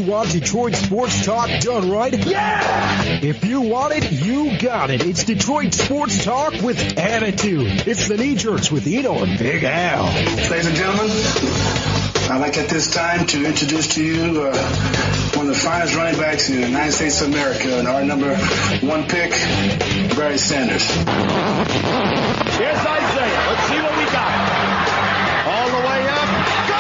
want Detroit sports talk done right? Yeah! If you want it, you got it. It's Detroit sports talk with attitude. It's the Knee Jerks with Eno and Big Al. Ladies and gentlemen, I'd like at this time to introduce to you one of the finest running backs in the United States of America, and our number one pick, Barry Sanders. Here's Isaiah. Let's see what we got. All the way up. Go!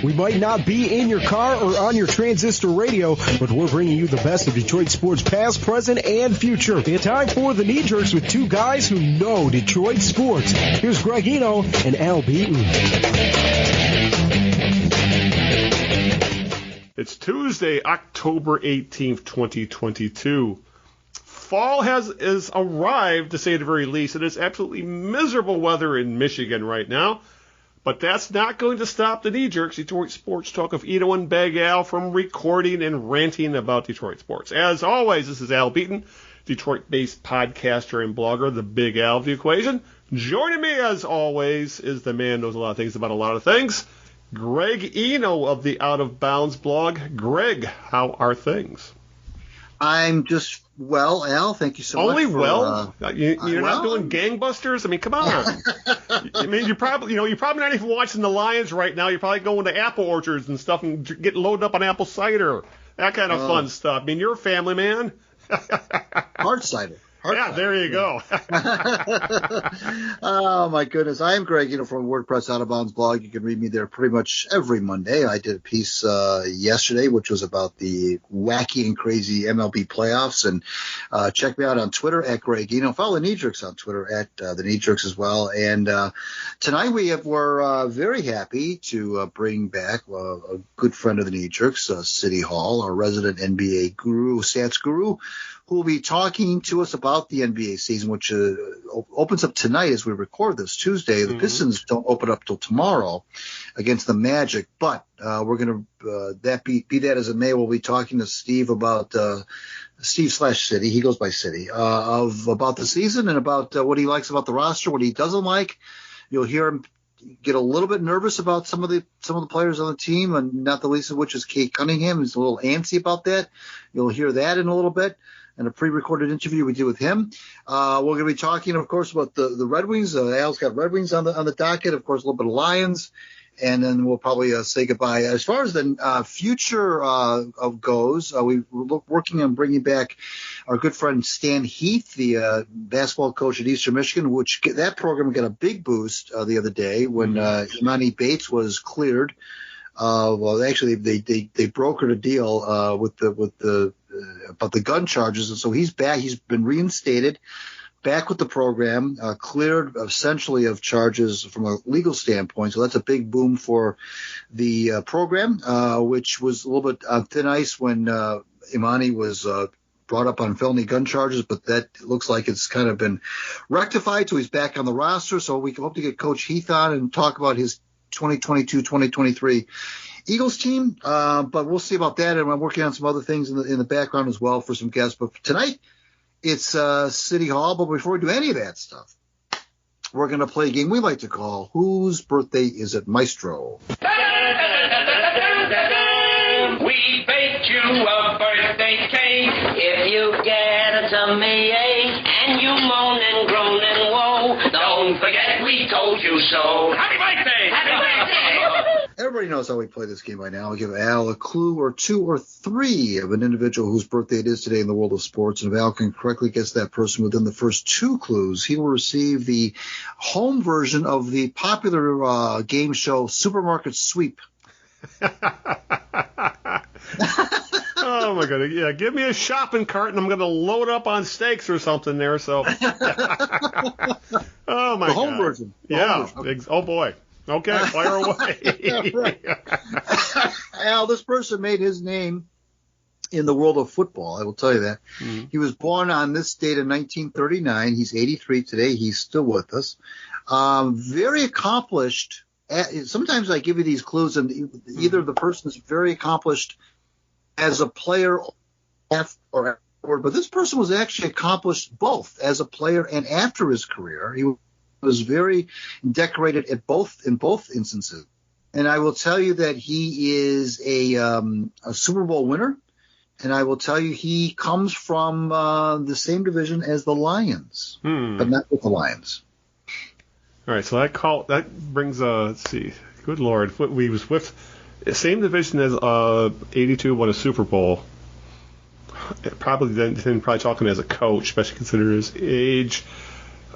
We might not be in your car or on your transistor radio, but we're bringing you the best of Detroit sports past, present, and future. It's time for the Knee Jerks with two guys who know Detroit sports. Here's Greg Eno and Al Beaton. It's Tuesday, October 18th, 2022. Fall has arrived, to say the very least. It is absolutely miserable weather in Michigan right now. But that's not going to stop the Knee Jerks, Detroit Sports Talk of Eno and Big Al, from recording and ranting about Detroit sports. As always, this is Al Beaton, Detroit-based podcaster and blogger, the Big Al of the equation. Joining me, as always, is the man who knows a lot of things about a lot of things, Greg Eno of the Out of Bounds blog. Greg, how are things? I'm just well, Al. Thank you so much. Only well? You're not doing gangbusters? I mean, come on. I mean, you're probably not even watching the Lions right now. You're probably going to apple orchards and stuff and getting loaded up on apple cider, that kind of fun stuff. I mean, you're a family man. Hard cider. There you go. Oh, my goodness. I am Greg, from WordPress Out of Bounds blog. You can read me there pretty much every Monday. I did a piece yesterday, which was about the wacky and crazy MLB playoffs. And check me out on Twitter at Greg Eno. Follow the Knee Jerks on Twitter at the Knee Jerks as well. And tonight we're very happy to bring back a good friend of the Knee Jerks, Siddy Hall, our resident NBA guru, stats guru, who will be talking to us about the NBA season, which opens up tonight as we record this Tuesday. The Pistons don't open up till tomorrow against the Magic, but we're going to be that as it may. We'll be talking to Steve about Steve/Siddy. He goes by Siddy about the season and about what he likes about the roster, what he doesn't like. You'll hear him get a little bit nervous about some of the players on the team, and not the least of which is Kate Cunningham. He's a little antsy about that. You'll hear that in a little bit. And a pre-recorded interview we did with him. We're going to be talking, of course, about the Red Wings. Al's got Red Wings on the docket. Of course, a little bit of Lions, and then we'll probably say goodbye. As far as the future goes, we're working on bringing back our good friend Stan Heath, the basketball coach at Eastern Michigan, which that program got a big boost the other day when Imani Bates was cleared. Well, actually, they brokered a deal about the gun charges, and so he's back. He's been reinstated, back with the program, cleared essentially of charges from a legal standpoint. So that's a big boom for the program, which was a little bit on thin ice when Imani was brought up on felony gun charges, but that looks like it's kind of been rectified. So he's back on the roster. So we hope to get Coach Heath on and talk about his 2022-2023 Eagles team, but we'll see about that. And I'm working on some other things in the background as well for some guests. But tonight, it's Siddy Hall. But before we do any of that stuff, we're going to play a game we like to call Whose Birthday Is It, Maestro? We baked you a birthday cake. If you get a tummy ache and you moan and groan and woe, don't forget we told you so. Happy birthday! Happy birthday! Everybody knows how we play this game by now. We give Al a clue or two or three of an individual whose birthday it is today in the world of sports. And if Al can correctly guess that person within the first two clues, he will receive the home version of the popular game show Supermarket Sweep. Oh, my God. Yeah, give me a shopping cart, and I'm going to load up on steaks or something there. So, oh, my God. The home version. Oh, boy. Okay, fire away. Yeah, right. Al, this person made his name in the world of football, I will tell you that. Mm-hmm. He was born on this date in 1939. He's 83 today. He's still with us. Very accomplished. Sometimes I give you these clues, and either the person is very accomplished as a player or afterward, but this person was actually accomplished both as a player and after his career. He was very decorated in both instances. And I will tell you that he is a Super Bowl winner. And I will tell you he comes from the same division as the Lions, but not with the Lions. All right, so that brings let's see, good Lord, we was with the same division as 82, won a Super Bowl. Probably then probably talking as a coach, especially considering his age.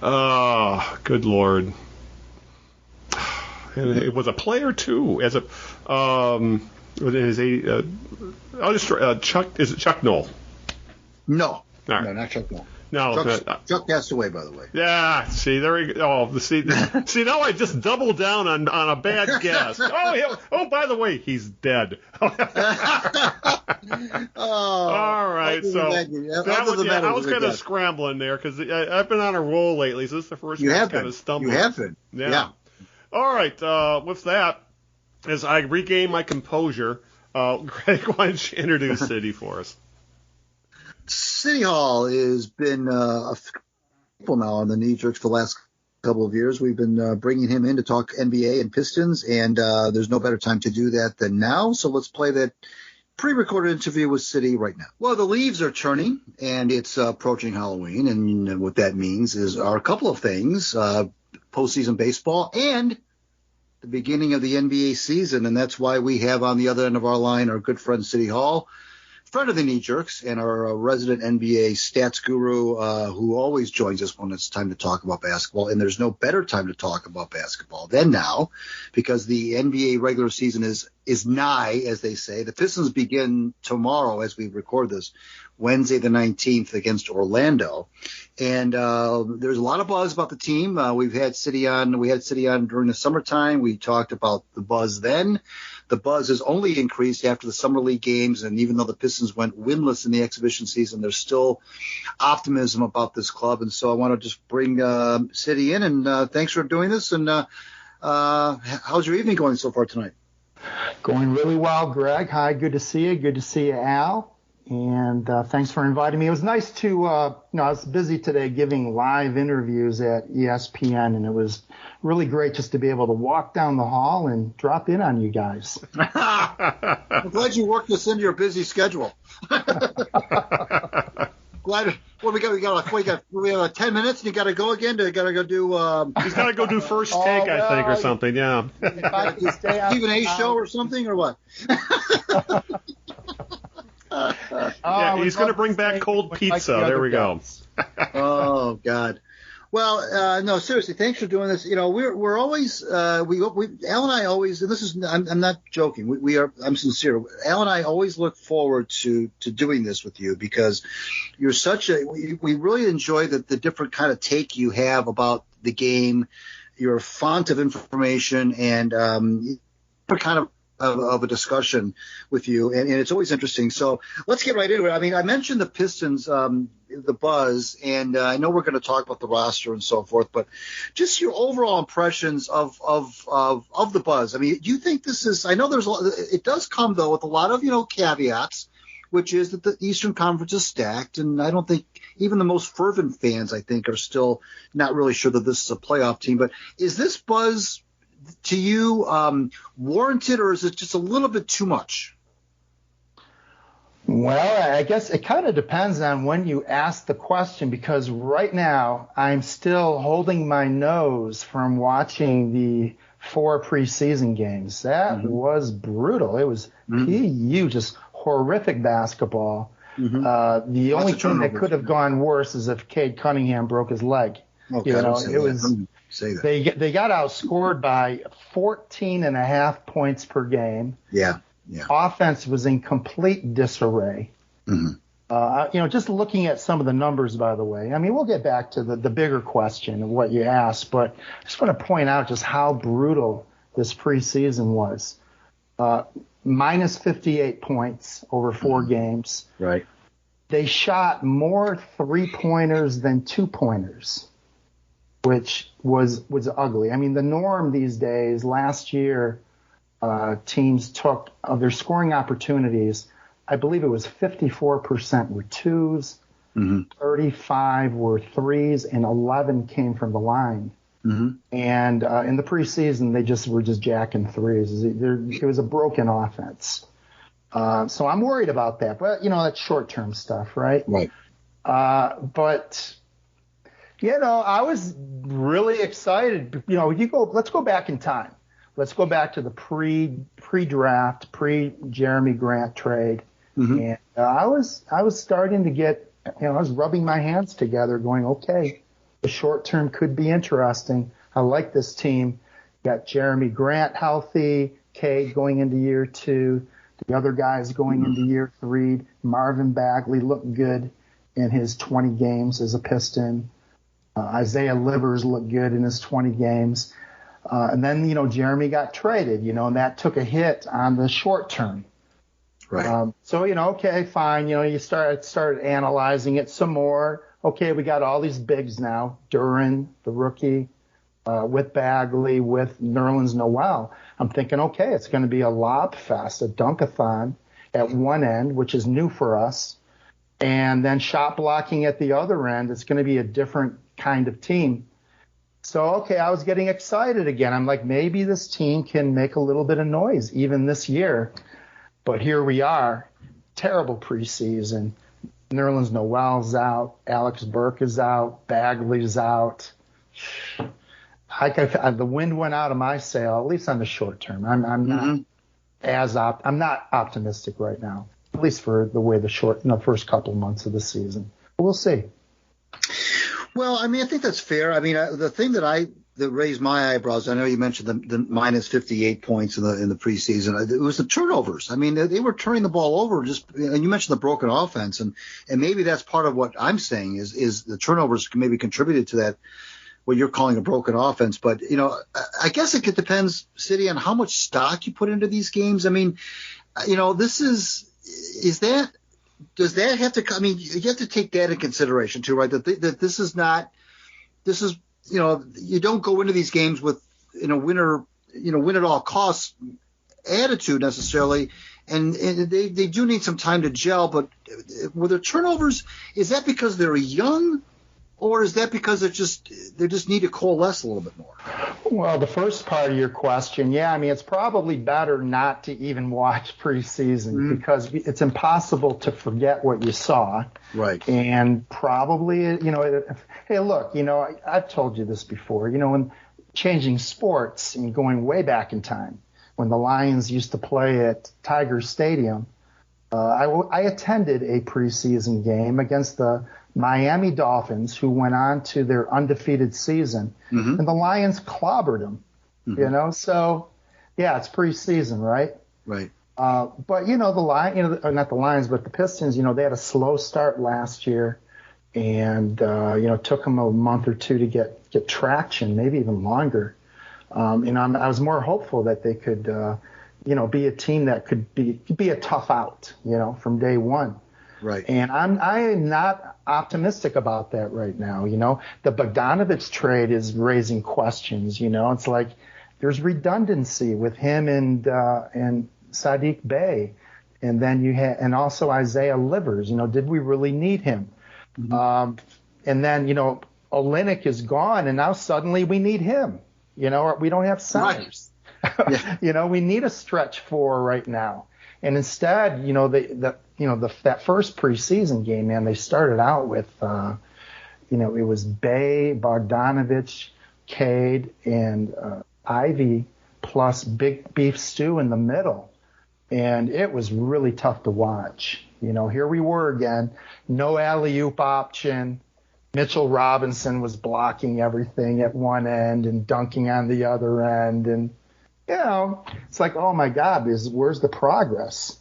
Good Lord. And it was a player too, as a Chuck. Is it Chuck Noll? No, right. No, not Chuck Noll. No, Chuck passed away, by the way. Yeah, see, there we go. Oh, see, now I just doubled down on a bad guess. By the way, he's dead. All right, so I was kind of scrambling there because I've been on a roll lately, so this is the first one I kind of stumbled. You have been. Yeah. All right, with that, as I regain my composure, Greg, why don't you introduce Siddy for us? Siddy Hall has been a staple now on the Knee Jerks for the last couple of years. We've been bringing him in to talk NBA and Pistons, and there's no better time to do that than now. So let's play that pre-recorded interview with Siddy right now. Well, the leaves are turning, and it's approaching Halloween, and what that means are a couple of things, postseason baseball and the beginning of the NBA season, and that's why we have on the other end of our line our good friend Siddy Hall, friend of the Knee Jerks, and our resident NBA stats guru who always joins us when it's time to talk about basketball. And there's no better time to talk about basketball than now, because the NBA regular season is nigh, as they say. The Pistons begin tomorrow as we record this, Wednesday the 19th against Orlando. And there's a lot of buzz about the team. We had Siddy on during the summertime. We talked about the buzz then. The buzz has only increased after the summer league games, and even though the Pistons went winless in the exhibition season, there's still optimism about this club. And so I want to just bring Siddy in, and thanks for doing this. And how's your evening going so far tonight? Going really well, Greg. Hi, good to see you. Good to see you, Al. And thanks for inviting me. It was nice to, I was busy today giving live interviews at ESPN, and it was really great just to be able to walk down the hall and drop in on you guys. I'm glad you worked this into your busy schedule. Glad. What we got? We have 10 minutes, and you got to go again. You got to go do. He's got to go do first take, I think, or something. Yeah. Stephen A. show or something, or what? Yeah, he's going to bring back cold pizza. There we go. Oh God. Well, no, seriously, thanks for doing this. We're always Al and I always, and this is I'm not joking. I'm sincere. Al and I always look forward to doing this with you, because you're we really enjoy the different kind of take you have about the game. You're a font of information, and kind of a discussion with you, and it's always interesting. So let's get right into it. I mean, I mentioned the Pistons, the buzz, and I know we're going to talk about the roster and so forth, but just your overall impressions of the buzz. I mean, do you think this is? I know it does come though with a lot of caveats, which is that the Eastern Conference is stacked, and I don't think even the most fervent fans, I think, are still not really sure that this is a playoff team. But is this buzz to you warranted, or is it just a little bit too much? Well, I guess it kind of depends on when you ask the question, because right now I'm still holding my nose from watching the 4 preseason games. That was brutal. It was PU, just horrific basketball. The only thing that could have gone worse is if Cade Cunningham broke his leg. Okay, it was. They got outscored by 14.5 points per game. Yeah. Offense was in complete disarray. Just looking at some of the numbers, by the way. I mean, we'll get back to the bigger question of what you asked, but I just want to point out just how brutal this preseason was. Minus 58 points over 4 games. Right. They shot more 3-pointers than 2-pointers. Which was ugly. I mean, the norm these days, last year, teams took of their scoring opportunities, I believe it was 54% were 2s, 35 were 3s, and 11 came from the line. And in the preseason, they were just jacking threes. It was a broken offense. So I'm worried about that. But, that's short-term stuff, right? Right. But, I was really excited. Let's go back in time. Let's go back to the pre-draft, pre-Jeremy Grant trade. And I was starting to get, I was rubbing my hands together going, okay, the short term could be interesting. I like this team. Got Jeremy Grant healthy, Cade going into year 2, the other guys going into year 3. Marvin Bagley looked good in his 20 games as a Piston. Isaiah Livers looked good in his 20 games. And then, Jeremy got traded, and that took a hit on the short term. Right. So, okay, fine. You started analyzing it some more. Okay, we got all these bigs now. Duran, the rookie, with Bagley, with Nerlens Noel. I'm thinking, okay, it's going to be a lob fest, a dunk-a-thon at one end, which is new for us. And then shot blocking at the other end. It's going to be a different kind of team. So, okay, I was getting excited again. I'm like, maybe this team can make a little bit of noise even this year. But here we are, terrible preseason. Nerlens Noel's out, Alex Burke is out, Bagley's out. The wind went out of my sail, at least on the short term. I'm not optimistic right now, at least for the way the first couple of months of the season. But we'll see. Well, I think that's fair. The thing that raised my eyebrows, I know you mentioned the minus 58 points in the preseason. It was the turnovers. They were turning the ball over and you mentioned the broken offense, and maybe that's part of what I'm saying is the turnovers maybe contributed to that, what you're calling a broken offense. But, I guess it depends, Siddy, on how much stock you put into these games. Does that have to, you have to take that in consideration too, right? That this is you don't go into these games with, win at all costs attitude necessarily. And they do need some time to gel, but were there turnovers? Is that because they're young, or is that because they just need to coalesce a little bit more? Well, the first part of your question, it's probably better not to even watch preseason because it's impossible to forget what you saw. Right. And probably, hey, look, I've told you this before, when changing sports and going way back in time, when the Lions used to play at Tiger Stadium, I attended a preseason game against the Miami Dolphins, who went on to their undefeated season, and the Lions clobbered them. So it's preseason, right? Right. But not the Lions, but the Pistons. They had a slow start last year, and took them a month or two to get traction, maybe even longer. I was more hopeful that they could, be a team that could be a tough out, from day one. Right. And I am not optimistic about that right now. The Bogdanovich trade is raising questions. It's like there's redundancy with him and Sadiq Bey, and then and also Isaiah Livers. Did we really need him? And then Olynyk is gone, and now suddenly we need him. We don't have centers. Right. Yeah. We need a stretch four right now. And instead, that first preseason game, man, they started out with, it was Bey, Bogdanovich, Cade, and Ivy, plus Big Beef Stew in the middle. And it was really tough to watch. Here we were again, no alley-oop option. Mitchell Robinson was blocking everything at one end and dunking on the other end. And, it's like, oh, my God, where's the progress,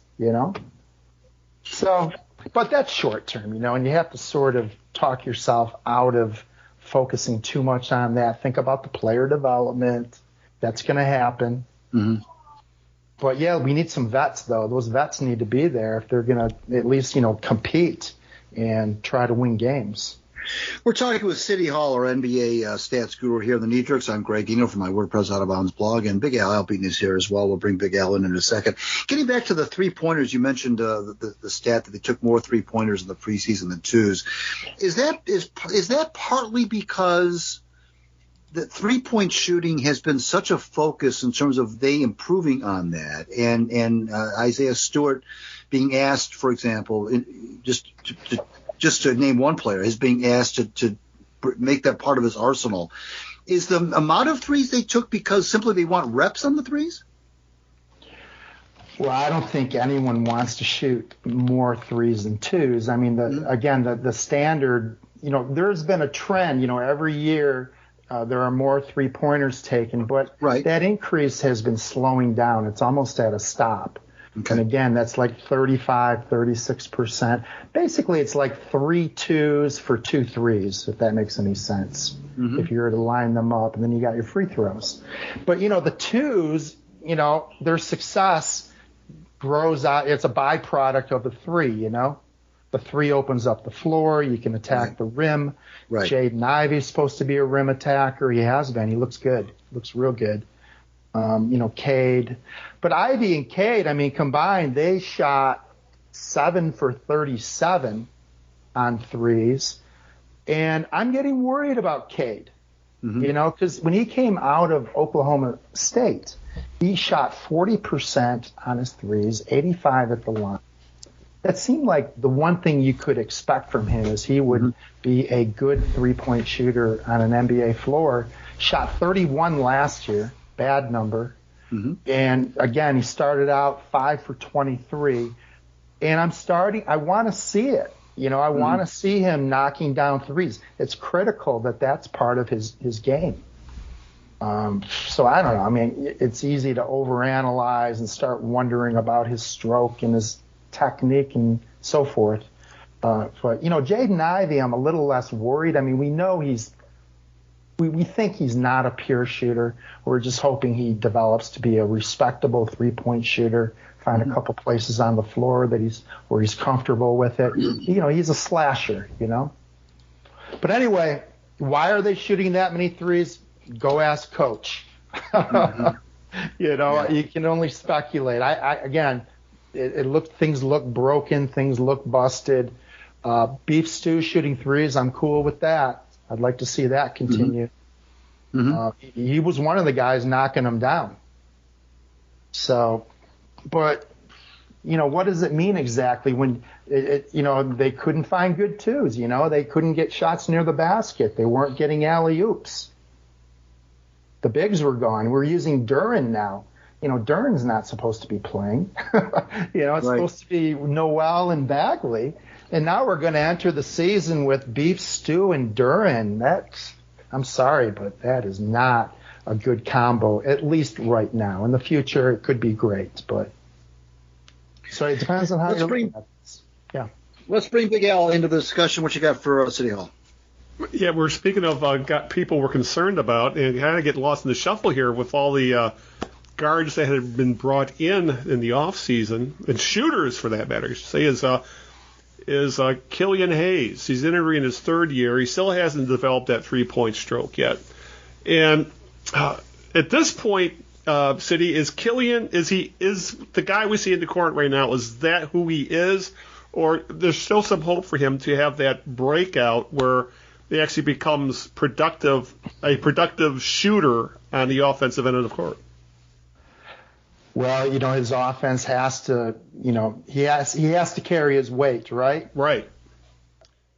So, but that's short term, and you have to sort of talk yourself out of focusing too much on that. Think about the player development. That's going to happen. But, we need some vets, though. Those vets need to be there if they're going to at least, compete and try to win games. We're talking with Siddy Hall, our NBA stats guru here in the Knee Jerks. I'm Greg Eno from my WordPress Out of Bounds blog, and Big Al Beaton is here as well. We'll bring Big Al in a second. Getting back to the three-pointers, you mentioned the stat that they took more three-pointers in the preseason than twos. Is that partly because the three-point shooting has been such a focus in terms of they improving on that, and Isaiah Stewart being asked, for example, just to name one player, is being asked to make that part of his arsenal. Is the amount of threes they took because simply they want reps on the threes? Well, I don't think anyone wants to shoot more threes than twos. I mean, the standard, there's been a trend, every year there are more three-pointers taken, but that increase has been slowing down. It's almost at a stop. Okay. And again, that's like 35, 36%. Basically, it's like 3 twos for 2 threes, if that makes any sense, if you were to line them up, and then you got your free throws. But, the twos, their success grows out. It's a byproduct of the three, The three opens up the floor. You can attack the rim. Right. Jaden Ivey's supposed to be a rim attacker. He has been. He looks good. Looks real good. Cade. But Ivey and Cade, combined, they shot 7 for 37 on threes. And I'm getting worried about Cade, because when he came out of Oklahoma State, he shot 40% on his threes, 85 at the line. That seemed like the one thing you could expect from him is he would be a good three-point shooter on an NBA floor. Shot 31 last year, bad number. And again, he started out 5 for 23. And I want to see it. I want to see him knocking down threes. It's critical that that's part of his game. So I don't know. It's easy to overanalyze and start wondering about his stroke and his technique and so forth. But Jaden Ivey, I'm a little less worried. We know we think he's not a pure shooter. We're just hoping he develops to be a respectable three-point shooter. Find a couple places on the floor where he's comfortable with it. He's a slasher. But anyway, why are they shooting that many threes? Go ask Coach. You can only speculate. Things look broken, things look busted. Beef Stew shooting threes, I'm cool with that. I'd like to see that continue. He was one of the guys knocking them down. So, but what does it mean exactly when they couldn't find good twos? They couldn't get shots near the basket. They weren't getting alley-oops. The bigs were gone. We're using Duren now. Duren's not supposed to be playing. It's supposed to be Noel and Bagley. And now we're going to enter the season with Beef Stew and Duren. I'm sorry, but that is not a good combo, at least right now. In the future, it could be great, but so it depends on how you're looking at this. Yeah. Let's bring Big Al into the discussion. What you got for City Hall? Yeah, we're speaking of people we're concerned about, and kind of get lost in the shuffle here with all the guards that have been brought in the off season, and shooters for that matter. I should say is Killian Hayes. He's entering his third year. He still hasn't developed that three-point stroke yet. And at this point, City, is Killian, is the guy we see in the court right now, is that who he is? Or there's still some hope for him to have that breakout where he actually becomes a productive shooter on the offensive end of the court? Well, his offense has to, he has to carry his weight, right? Right.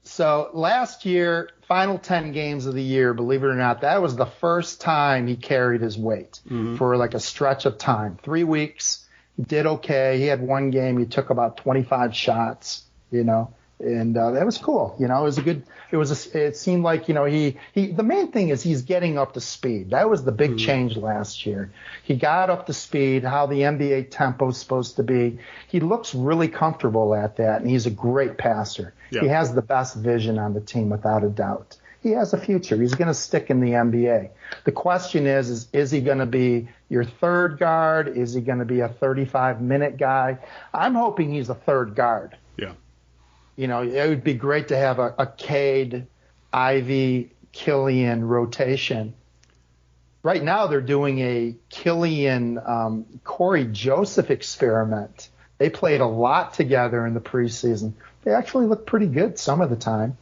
So last year, final 10 games of the year, believe it or not, that was the first time he carried his weight for like a stretch of time. 3 weeks, he did okay. He had one game, he took about 25 shots, and that was cool. It seemed like, the main thing is he's getting up to speed. That was the big change last year. He got up to speed, how the NBA tempo is supposed to be. He looks really comfortable at that, and he's a great passer. Yeah. He has the best vision on the team without a doubt. He has a future. He's going to stick in the NBA. The question is he going to be your third guard? Is he going to be a 35-minute guy? I'm hoping he's a third guard. Yeah. It would be great to have a Cade, Ivy, Killian rotation. Right now they're doing a Killian, Corey Joseph experiment. They played a lot together in the preseason. They actually look pretty good some of the time.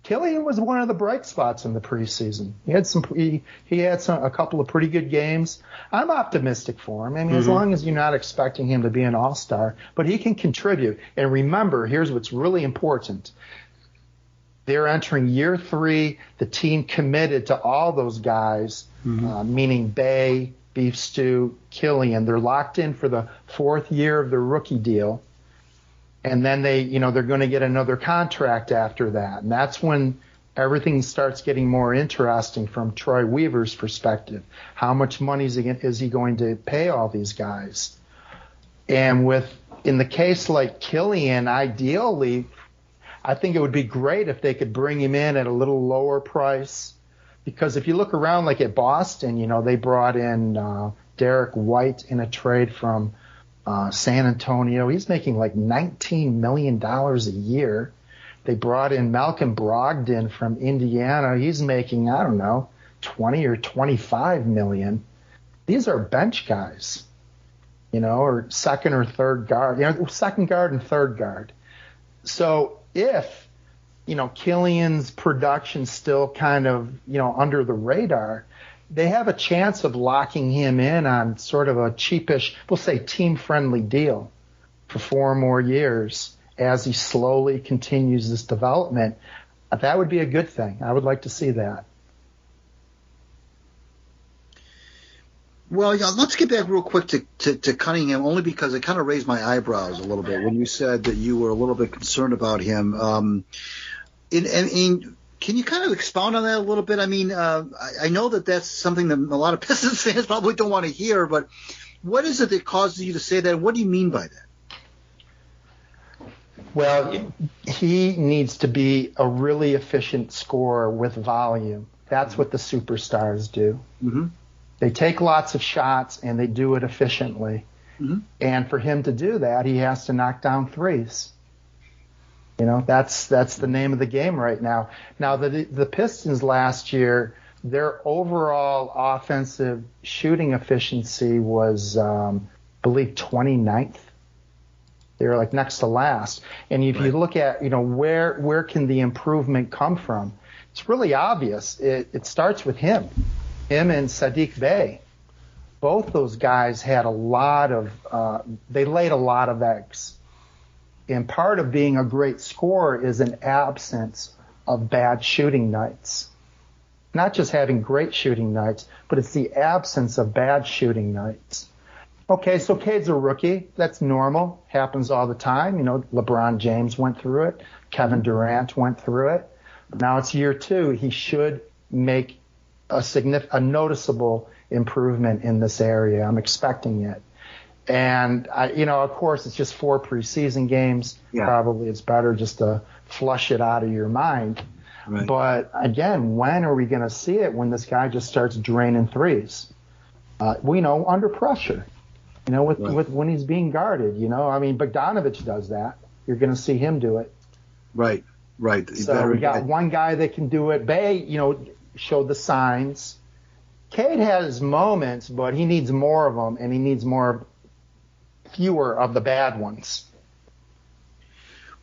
Killian was one of the bright spots in the preseason. He had a couple of pretty good games. I'm optimistic for him. I mean, as long as you're not expecting him to be an all-star, but he can contribute. And remember, here's what's really important. They're entering year 3. The team committed to all those guys, meaning Bay, Beef Stew, Killian. They're locked in for the 4th year of their rookie deal. And then they're going to get another contract after that. And that's when everything starts getting more interesting from Troy Weaver's perspective. How much money is he going to pay all these guys? And in the case like Killian, ideally, I think it would be great if they could bring him in at a little lower price. Because if you look around like at Boston, they brought in Derek White in a trade from San Antonio. He's making like $19 million a year. They brought in Malcolm Brogdon from Indiana. He's making, I don't know, 20 or 25 million. These are bench guys, or second or third guard, second guard and third guard. So if, Killian's production still kind of, under the radar, they have a chance of locking him in on sort of a cheapish, we'll say team-friendly deal for 4 more years as he slowly continues this development. That would be a good thing. I would like to see that. Well, let's get back real quick to Cunningham, only because it kind of raised my eyebrows a little bit when you said that you were a little bit concerned about him. Can you kind of expound on that a little bit? I mean, I know that's something that a lot of Pistons fans probably don't want to hear, but what is it that causes you to say that? What do you mean by that? Well, he needs to be a really efficient scorer with volume. That's what the superstars do. Mm-hmm. They take lots of shots, and they do it efficiently. Mm-hmm. And for him to do that, he has to knock down threes. That's the name of the game right now. Now, the Pistons last year, their overall offensive shooting efficiency was, I believe, 29th. They were like next to last. And if you look at, where can the improvement come from? It's really obvious. It starts with him and Saddiq Bey. Both those guys had they laid a lot of eggs. And part of being a great scorer is an absence of bad shooting nights. Not just having great shooting nights, but it's the absence of bad shooting nights. Okay, so Cade's a rookie. That's normal. Happens all the time. LeBron James went through it. Kevin Durant went through it. Now it's year 2. He should make a noticeable improvement in this area. I'm expecting it. And, of course, it's just 4 preseason games. Yeah. Probably it's better just to flush it out of your mind. Right. But, again, when are we going to see it when this guy just starts draining threes? Under pressure, with when he's being guarded, I mean, Bogdanovich does that. You're going to see him do it. Right. So we got one guy that can do it. Bay, showed the signs. Cade has moments, but he needs more of them, and he needs fewer of the bad ones.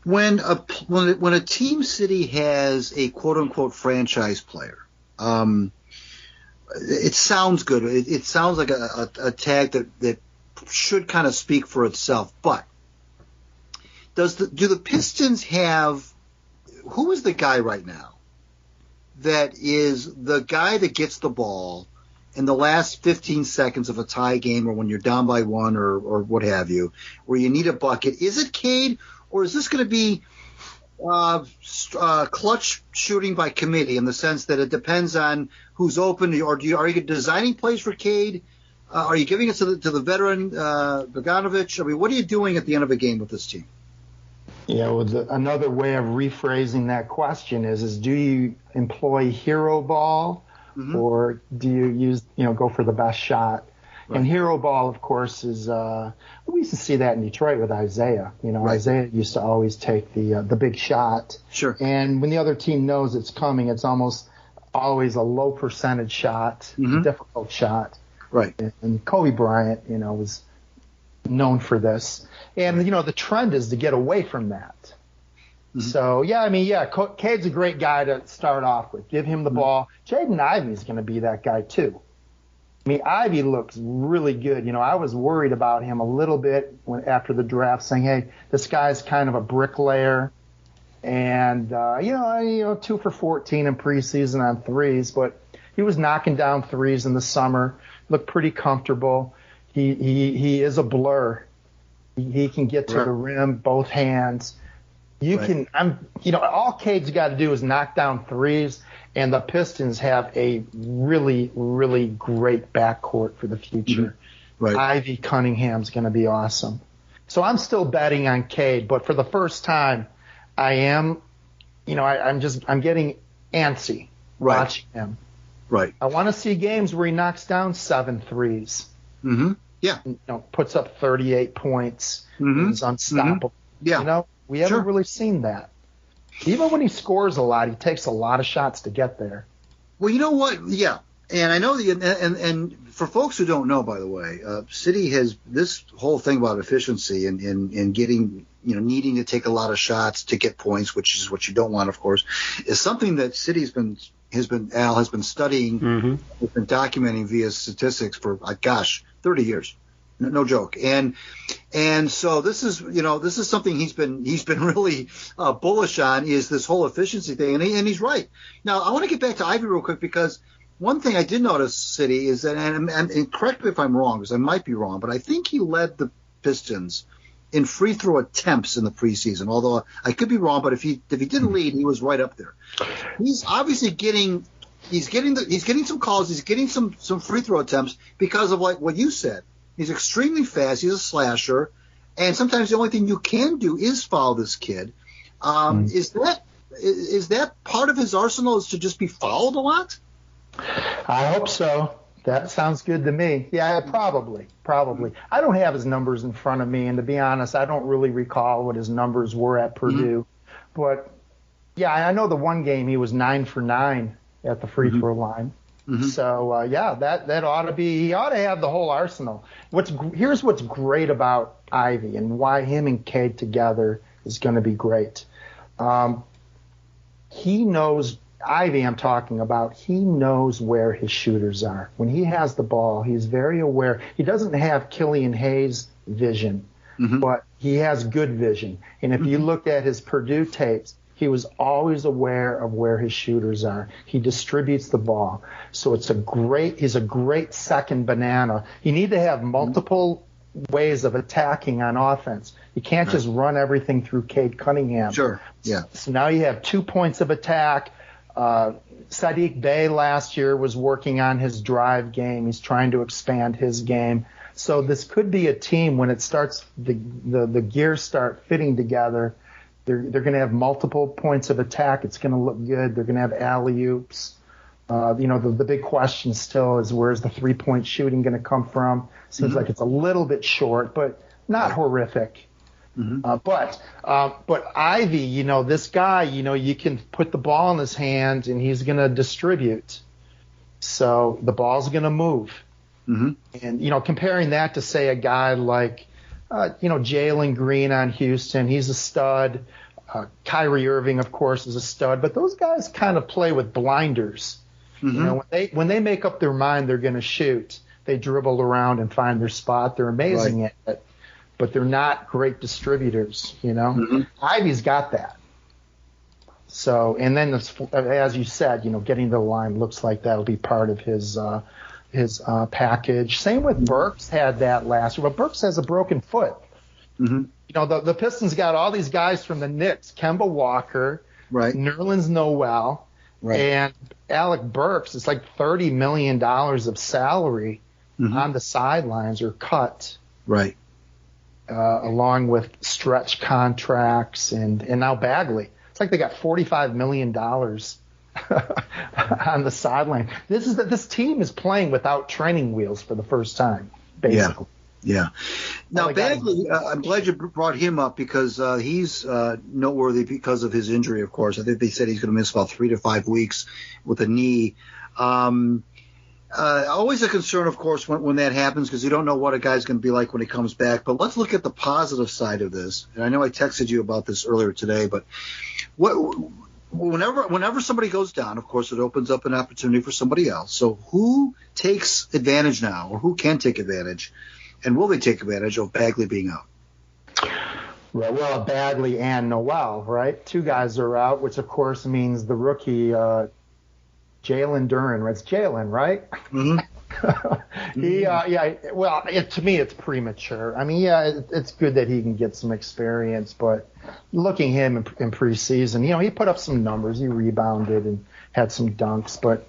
When a team city has a quote unquote franchise player, it sounds good. It sounds like a tag that should kind of speak for itself. But do the Pistons have, who is the guy right now that is the guy that gets the ball in the last 15 seconds of a tie game, or when you're down by 1 or what have you, where you need a bucket? Is it Cade, or is this going to be clutch shooting by committee, in the sense that it depends on who's open, or are you designing plays for Cade? Are you giving it to the veteran Bogdanovich? I mean, what are you doing at the end of a game with this team? Yeah, well, another way of rephrasing that question is do you employ hero ball? Mm-hmm. Or do you use, go for the best shot? Right. And hero ball, of course, is we used to see that in Detroit with Isaiah. Right. Isaiah used to always take the big shot. Sure. And when the other team knows it's coming, it's almost always a low percentage shot, difficult shot. Right. And Kobe Bryant, was known for this. And the trend is to get away from that. So, Cade's a great guy to start off with. Give him the ball. Jaden Ivey's going to be that guy, too. I mean, Ivey looks really good. I was worried about him a little bit after the draft, saying, hey, this guy's kind of a bricklayer. And, 2 for 14 in preseason on threes, but he was knocking down threes in the summer, looked pretty comfortable. He is a blur. He can get to the rim, both hands. All Cade's got to do is knock down threes, and the Pistons have a really, really great backcourt for the future. Right. Ivy Cunningham's going to be awesome. So I'm still betting on Cade, but for the first time, I am, I'm getting antsy watching him. Right. I want to see games where he knocks down 7 threes. Mm-hmm. Yeah. Puts up 38 points. He's unstoppable. Mm-hmm. Yeah. We haven't really seen that. Even when he scores a lot, he takes a lot of shots to get there. Well, you know what? Yeah. And I know and for folks who don't know, by the way, Siddy has this whole thing about efficiency and getting, needing to take a lot of shots to get points, which is what you don't want, of course, is something that Siddy's has been studying, has been documenting via statistics for 30 years. No joke. And so this is something he's been really bullish on, is this whole efficiency thing. And he's right. Now, I want to get back to Ivy real quick, because one thing I did notice, Siddy, is that, and correct me if I'm wrong, because I might be wrong, but I think he led the Pistons in free throw attempts in the preseason. Although I could be wrong, but if he didn't lead, he was right up there. He's obviously getting some calls. He's getting some free throw attempts because of what you said. He's extremely fast. He's a slasher, and sometimes the only thing you can do is foul this kid. Is that part of his arsenal, is to just be fouled a lot? I hope so. That sounds good to me. Yeah, probably. I don't have his numbers in front of me, and to be honest, I don't really recall what his numbers were at Purdue. But yeah, I know the one game he was 9 for 9 at the free throw line. So that ought to be. He ought to have the whole arsenal. Here's what's great about Ivy, and why him and Cade together is going to be great. He knows. Ivy, I'm talking about, he knows where his shooters are. When he has the ball, he's very aware. He doesn't have Killian Hayes vision, but he has good vision. And if you look at his Purdue tapes, he was always aware of where his shooters are. He distributes the ball. So he's a great second banana. You need to have multiple ways of attacking on offense. You can't just run everything through Cade Cunningham. Sure, yeah. So now you have 2 points of attack. Sadiq Bey last year was working on his drive game. He's trying to expand his game. So this could be a team, when it starts, the gears start fitting together, they're going to have multiple points of attack. It's going to look good. They're going to have alley-oops. The big question still is, where's the three-point shooting going to come from? Seems like it's a little bit short, but not horrific. But Ivy, this guy, you can put the ball in his hands and he's going to distribute. So the ball's going to move. And, comparing that to, say, a guy like, Jalen Green on Houston, he's a stud. Kyrie Irving, of course, is a stud. But those guys kind of play with blinders. When they make up their mind they're going to shoot, they dribble around and find their spot. They're amazing at it. But they're not great distributors, Ivy's got that. So, and then as you said, getting to the line looks like that'll be part of his package. Same with Burks, had that last year, but Burks has a broken foot. The Pistons got all these guys from the Knicks: Kemba Walker, Nerlens Noel, and Alec Burks. It's like $30 million of salary on the sidelines or cut. Along with stretch contracts and now Bagley. It's like they got $45 million on the sideline. This team is playing without training wheels for the first time, basically. Yeah. Now, Bagley, I'm glad you brought him up, because he's noteworthy because of his injury, of course. I think they said he's going to miss about 3 to 5 weeks with a knee. Always a concern, of course, when that happens, because you don't know what a guy's going to be like when he comes back. But let's look at the positive side of this. And I know I texted you about this earlier today, but whenever somebody goes down, of course, it opens up an opportunity for somebody else. So who takes advantage now, or who can take advantage, and will they take advantage of Bagley being out? Right, well, Bagley and Noel, right? Two guys are out, which, of course, means the rookie Jalen Duren. It's Jalen, right? Mm-hmm. To me, it's premature. I mean, it's good that he can get some experience, but looking at him in preseason, he put up some numbers. He rebounded and had some dunks, but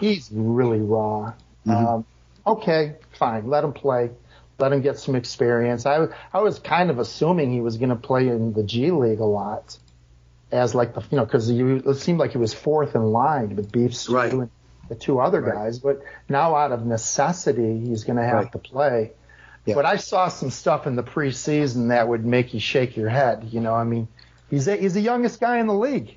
he's really raw. Mm-hmm. Okay, fine. Let him play. Let him get some experience. I was kind of assuming he was going to play in the G League a lot, as like because it seemed like he was fourth in line with Beef Stew and the two other guys. But now, out of necessity, he's going to have to play. Yeah. But I saw some stuff in the preseason that would make you shake your head. I mean, he's the youngest guy in the league.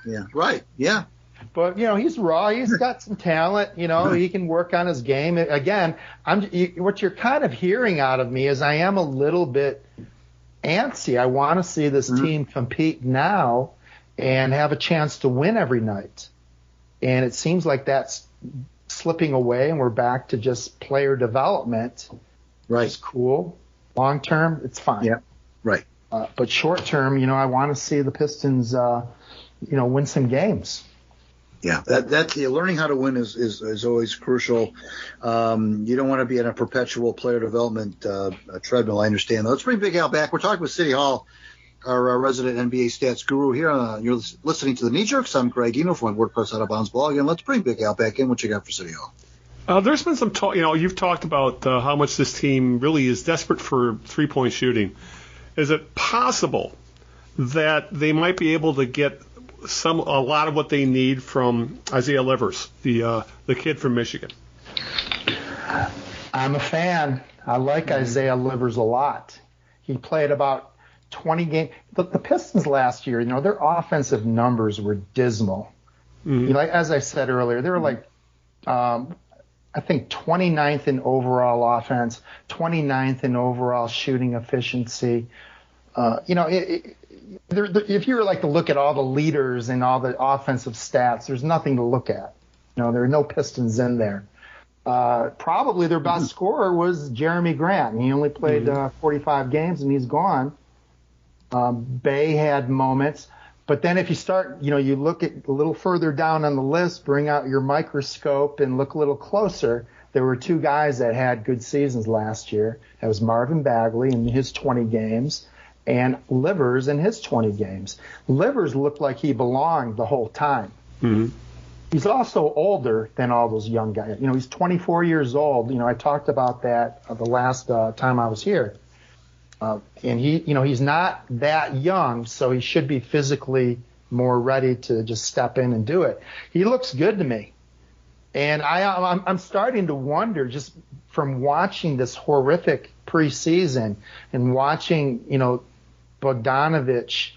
Yeah. Right. Yeah. But he's raw. He's got some talent. He can work on his game. Again, what you're kind of hearing out of me is I am a little bit antsy. I want to see this team compete now and have a chance to win every night. And it seems like that's slipping away, and we're back to just player development. Right. It's cool. Long term, it's fine. Yeah. Right. But short term, I want to see the Pistons, win some games. Yeah, that's learning how to win is always crucial. You don't want to be in a perpetual player development treadmill. I understand. Let's bring Big Al back. We're talking with Siddy Hall, our resident NBA stats guru here. You're listening to the Knee Jerks. I'm Greg Eno from WordPress Out of Bounds blog, and let's bring Big Al back in. What you got for Siddy Hall? There's been some talk. You've talked about how much this team really is desperate for three-point shooting. Is it possible that they might be able to get a lot of what they need from Isaiah Livers, the kid from Michigan? I'm a fan. I like Isaiah Livers a lot. He played about 20 games. The Pistons last year, their offensive numbers were dismal. Mm-hmm. As I said earlier, they were like, I think 29th in overall offense, 29th in overall shooting efficiency. If you were to look at all the leaders and all the offensive stats, there's nothing to look at. There are no Pistons in there. Probably their best scorer was Jeremy Grant. He only played 45 games, and he's gone. Bay had moments. But then if you start, you look at a little further down on the list, bring out your microscope and look a little closer, there were two guys that had good seasons last year. That was Marvin Bagley in his 20 games. And Livers in his 20 games. Livers looked like he belonged the whole time. Mm-hmm. He's also older than all those young guys. He's 24 years old. I talked about that the last time I was here. And he's not that young, so he should be physically more ready to just step in and do it. He looks good to me. And I'm starting to wonder, just from watching this horrific preseason and watching, Bogdanovich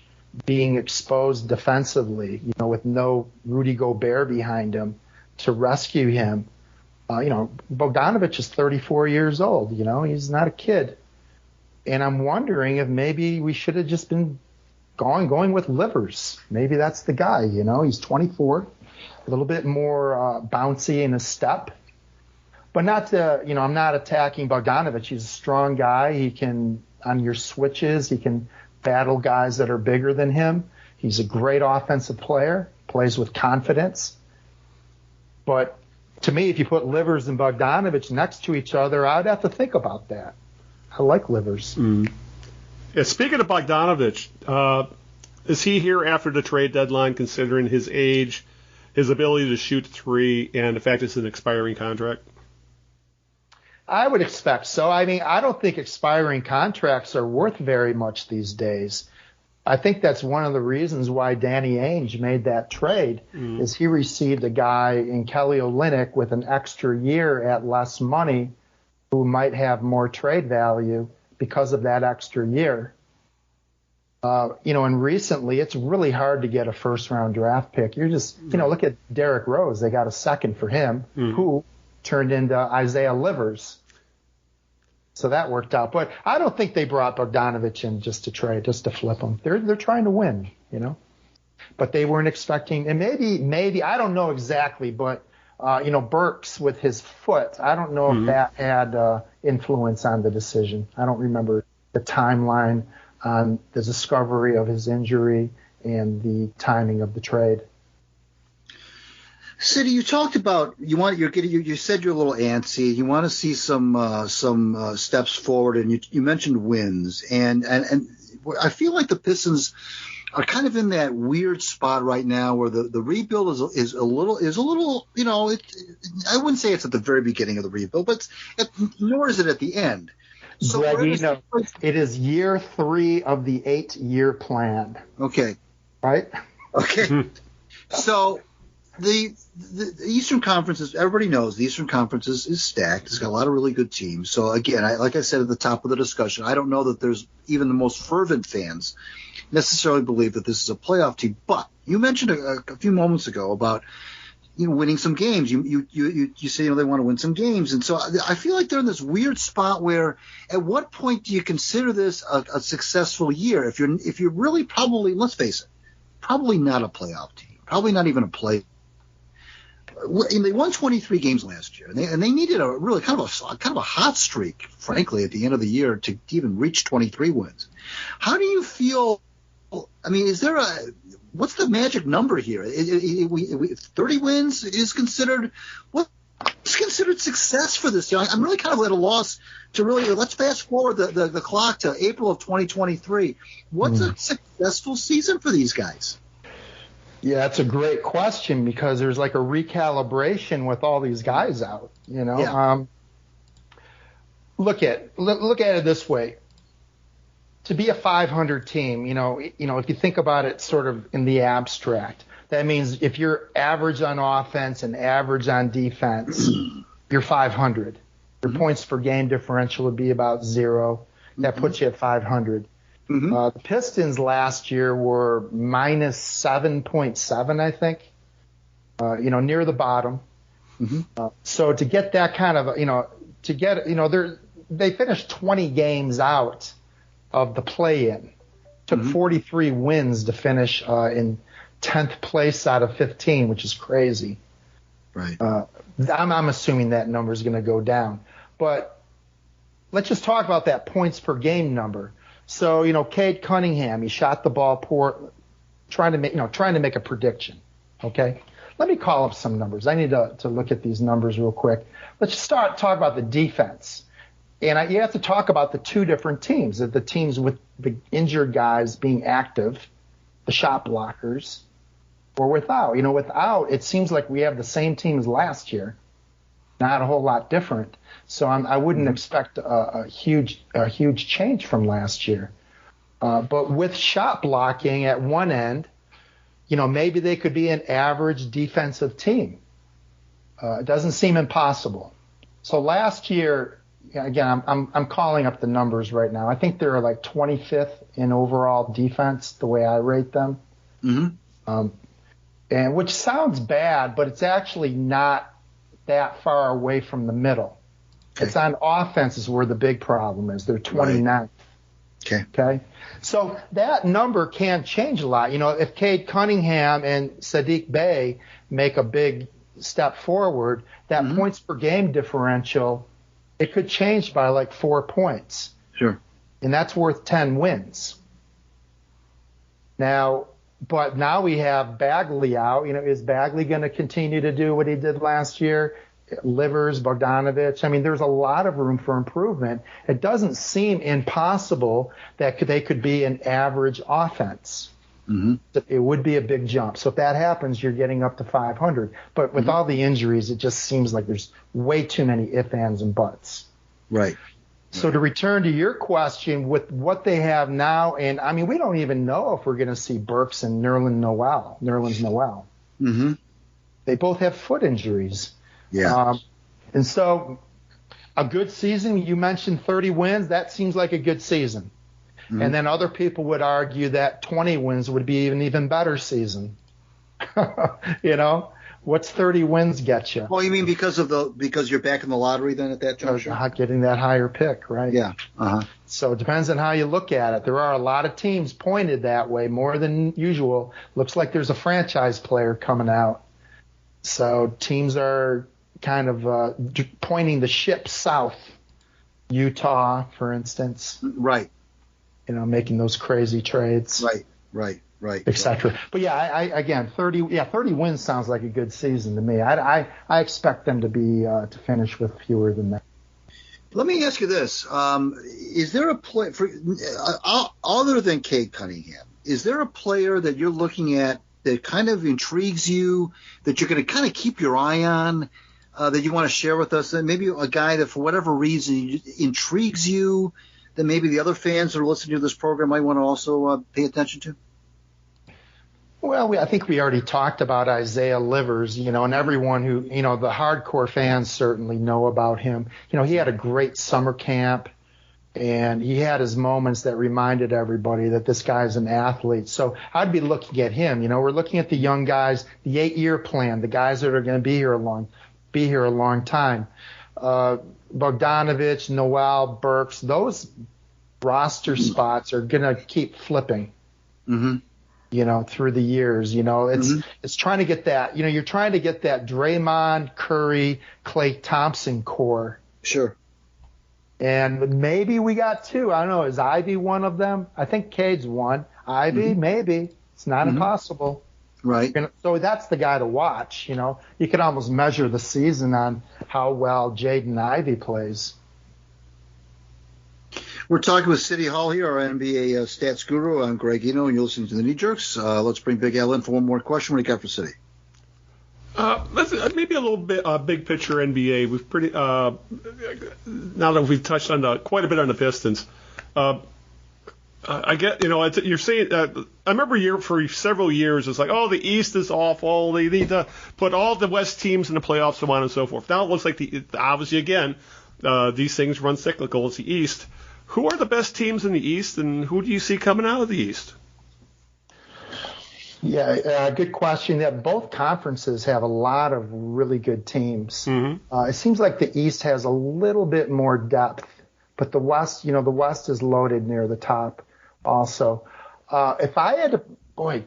being exposed defensively, with no Rudy Gobert behind him to rescue him. Bogdanovich is 34 years old. He's not a kid. And I'm wondering if maybe we should have just been going with Livers. Maybe that's the guy, He's 24, a little bit more bouncy in his step. But not to, I'm not attacking Bogdanovich. He's a strong guy. He can, on your switches, he can battle guys that are bigger than him. He's a great offensive player, plays with confidence. But to me, if you put Livers and Bogdanovich next to each other, I'd have to think about that. I like Livers. Mm. Yeah, speaking of Bogdanovich, is he here after the trade deadline, considering his age, his ability to shoot three, and the fact it's an expiring contract? I would expect so. I mean, I don't think expiring contracts are worth very much these days. I think that's one of the reasons why Danny Ainge made that trade, is he received a guy in Kelly Olynyk with an extra year at less money who might have more trade value because of that extra year. And recently it's really hard to get a first-round draft pick. You're just, look at Derrick Rose. They got a second for him, who turned into Isaiah Livers. So that worked out. But I don't think they brought Bogdanovich in just to flip him. They're trying to win, But they weren't expecting, and maybe I don't know exactly, but Burks with his foot, I don't know if that had influence on the decision. I don't remember the timeline on the discovery of his injury and the timing of the trade. Siddy, you talked about you said you're a little antsy. You want to see some steps forward, and you mentioned wins, and I feel like the Pistons are kind of in that weird spot right now where the rebuild is a little I wouldn't say it's at the very beginning of the rebuild, but nor is it at the end. So Greg, it is year 3 of the 8-year plan. Okay. Right? Okay. So the Eastern Conference everybody knows the Eastern Conference is stacked. It's got a lot of really good teams. So again, like I said at the top of the discussion, I don't know that there's even the most fervent fans necessarily believe that this is a playoff team. But you mentioned a few moments ago about winning some games. You say they want to win some games, and so I feel like they're in this weird spot where at what point do you consider this a successful year? If you're really probably, let's face it, probably not a playoff team, probably not even a play. And they won 23 games last year, and they needed a really kind of a hot streak, frankly, at the end of the year to even reach 23 wins. How do you feel? I mean, what's the magic number here? 30 wins is considered what's considered success for this team? I'm really kind of at a loss to really. Let's fast forward the clock to April of 2023. What's a successful season for these guys? Yeah, that's a great question because there's like a recalibration with all these guys out. Yeah. Look at it this way. To be a 500 team, if you think about it sort of in the abstract, that means if you're average on offense and average on defense, you're 500. Your points per game differential would be about 0. That puts you at 500. The Pistons last year were minus 7.7, I think, near the bottom. So to get that kind of, they finished 20 games out of the play-in. Took 43 wins to finish in 10th place out of 15, which is crazy. Right. I'm assuming that number is going to go down. But let's just talk about that points per game number. So, Cade Cunningham, he shot the ball poor, trying to make a prediction. Okay. Let me call up some numbers. I need to look at these numbers real quick. Let's just talk about the defense. And you have to talk about the two different teams, the teams with the injured guys being active, the shot blockers, or without. Without, it seems like we have the same team as last year, not a whole lot different. So I wouldn't expect a huge change from last year. But with shot blocking at one end, maybe they could be an average defensive team. It doesn't seem impossible. So last year, again, I'm calling up the numbers right now. I think they're like 25th in overall defense, the way I rate them. And which sounds bad, but it's actually not that far away from the middle. Okay. It's on offense is where the big problem is. They're 29th. Right. Okay. So that number can change a lot. If Cade Cunningham and Saddiq Bey make a big step forward, that points per game differential, it could change by like 4 points. Sure. And that's worth 10 wins. But now we have Bagley out. Is Bagley going to continue to do what he did last year? Livers, Bogdanovich. I mean, there's a lot of room for improvement. It doesn't seem impossible that they could be an average offense. It would be a big jump. So if that happens, you're getting up to 500. But with all the injuries, it just seems like there's way too many ifs, ands, and buts. Right. So to return to your question, with what they have now, and I mean, we don't even know if we're going to see Burks and Nerlens Noel. They both have foot injuries. Yeah. And so a good season, you mentioned 30 wins, that seems like a good season. And then other people would argue that 20 wins would be an even better season. What's 30 wins get you? Well, you mean because you're back in the lottery then at that juncture? Getting that higher pick, right? Yeah. So it depends on how you look at it. There are a lot of teams pointed that way, more than usual. Looks like there's a franchise player coming out. So teams are kind of pointing the ship south. Utah, for instance. Right. Making those crazy trades. Right. Etc. But yeah, 30 wins sounds like a good season to me. I expect them to be to finish with fewer than that. Let me ask you this: is there a play other than Cade Cunningham? Is there a player that you're looking at that kind of intrigues you, that you're going to kind of keep your eye on, that you want to share with us? And maybe a guy that, for whatever reason, intrigues you, that maybe the other fans that are listening to this program might want to also pay attention to? Well, I think we already talked about Isaiah Livers, and everyone who, the hardcore fans certainly know about him. He had a great summer camp, and he had his moments that reminded everybody that this guy's an athlete. So I'd be looking at him. We're looking at the young guys, the 8-year plan, the guys that are going to be here a long time. Bogdanovich, Noel, Burks, those roster spots are going to keep flipping. Mm-hmm. Through the years, it's trying to get that, you're trying to get that Draymond, Curry, Klay Thompson core. Sure. And maybe we got 2. I don't know. Is Ivy one of them? I think Cade's one. Ivy, maybe. It's not impossible. Right. So that's the guy to watch, You can almost measure the season on how well Jaden Ivey plays. We're talking with Siddy Hall here, our NBA stats guru. I'm Greg Eno, and you're listening to the Knee Jerks. Let's bring Big Al in for one more question. What do you got for Siddy? Maybe a little bit big picture NBA. We've now that we've touched on quite a bit on the Pistons. I get, you're saying. I remember for several years it's like, oh, the East is awful. They need to put all the West teams in the playoffs, so on and so forth. Now it looks like obviously again these things run cyclical. It's the East. Who are the best teams in the East, and who do you see coming out of the East? Yeah, good question. Yeah, both conferences have a lot of really good teams. Mm-hmm. It seems like the East has a little bit more depth, but the West, the West is loaded near the top also. If I had to,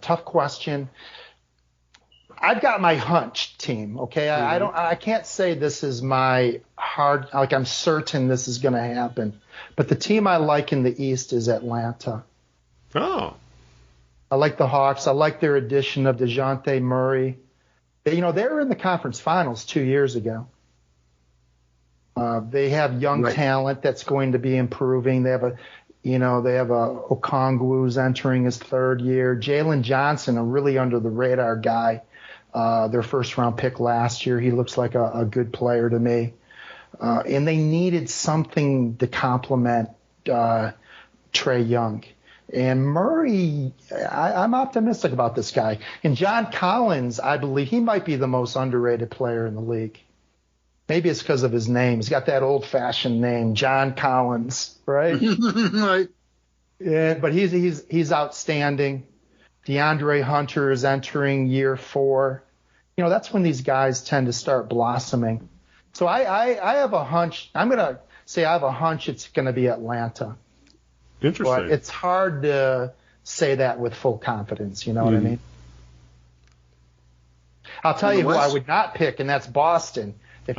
tough question. I've got my hunch team, okay? Mm-hmm. I can't say this is my hard, like I'm certain this is going to happen. But the team I like in the East is Atlanta. Oh. I like the Hawks. I like their addition of DeJounte Murray. They were in the conference finals 2 years ago. They have young talent that's going to be improving. They have a Okongwu's entering his 3rd year. Jalen Johnson, a really under the radar guy. Their 1st round pick last year. He looks like a good player to me. And they needed something to complement Trae Young. And Murray, I'm optimistic about this guy. And John Collins, I believe he might be the most underrated player in the league. Maybe it's because of his name. He's got that old-fashioned name, John Collins, right? Right. Yeah, but he's outstanding. DeAndre Hunter is entering year 4. That's when these guys tend to start blossoming. So I have a hunch. I'm going to say I have a hunch it's going to be Atlanta. Interesting. But it's hard to say that with full confidence. You know what I mean? I'll tell you who I would not pick, and that's Boston. If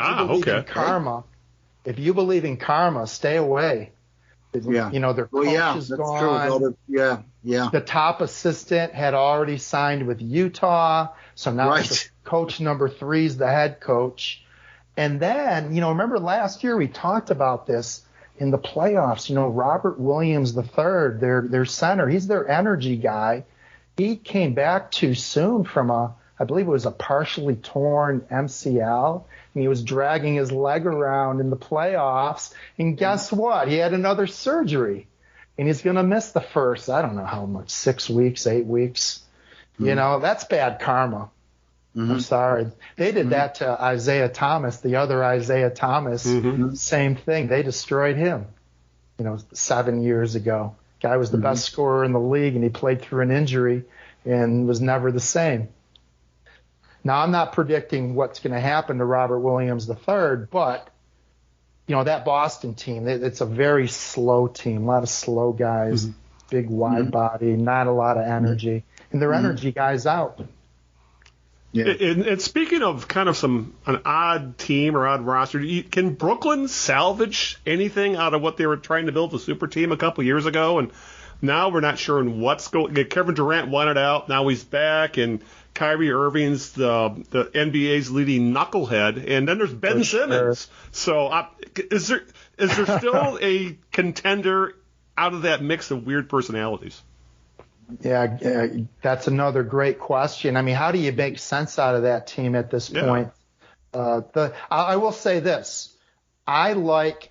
you believe in karma, stay away. Yeah. Their coach is gone. True. Yeah. The top assistant had already signed with Utah, so now it's coach number 3 is the head coach. And then, remember last year we talked about this in the playoffs. Robert Williams III, their center, he's their energy guy. He came back too soon from I believe it was a partially torn MCL, and he was dragging his leg around in the playoffs. And guess what? He had another surgery, and he's going to miss the first, I don't know how much, 6 weeks, 8 weeks. Mm-hmm. That's bad karma. Mm-hmm. I'm sorry. They did that to Isaiah Thomas, the other Isaiah Thomas. Mm-hmm. Same thing. They destroyed him, 7 years ago. Guy was the best scorer in the league, and he played through an injury and was never the same. Now, I'm not predicting what's going to happen to Robert Williams III, but, that Boston team, it's a very slow team, a lot of slow guys, big wide body, not a lot of energy, and their energy guys out. Yeah. And speaking of kind of an odd team or odd roster, can Brooklyn salvage anything out of what they were trying to build, a super team a couple years ago? And now we're not sure what's going. Kevin Durant wanted out. Now he's back, and Kyrie Irving's the NBA's leading knucklehead, and then there's Ben Simmons. So is there still a contender out of that mix of weird personalities? Yeah, that's another great question. I mean, how do you make sense out of that team at this point? I will say this. I like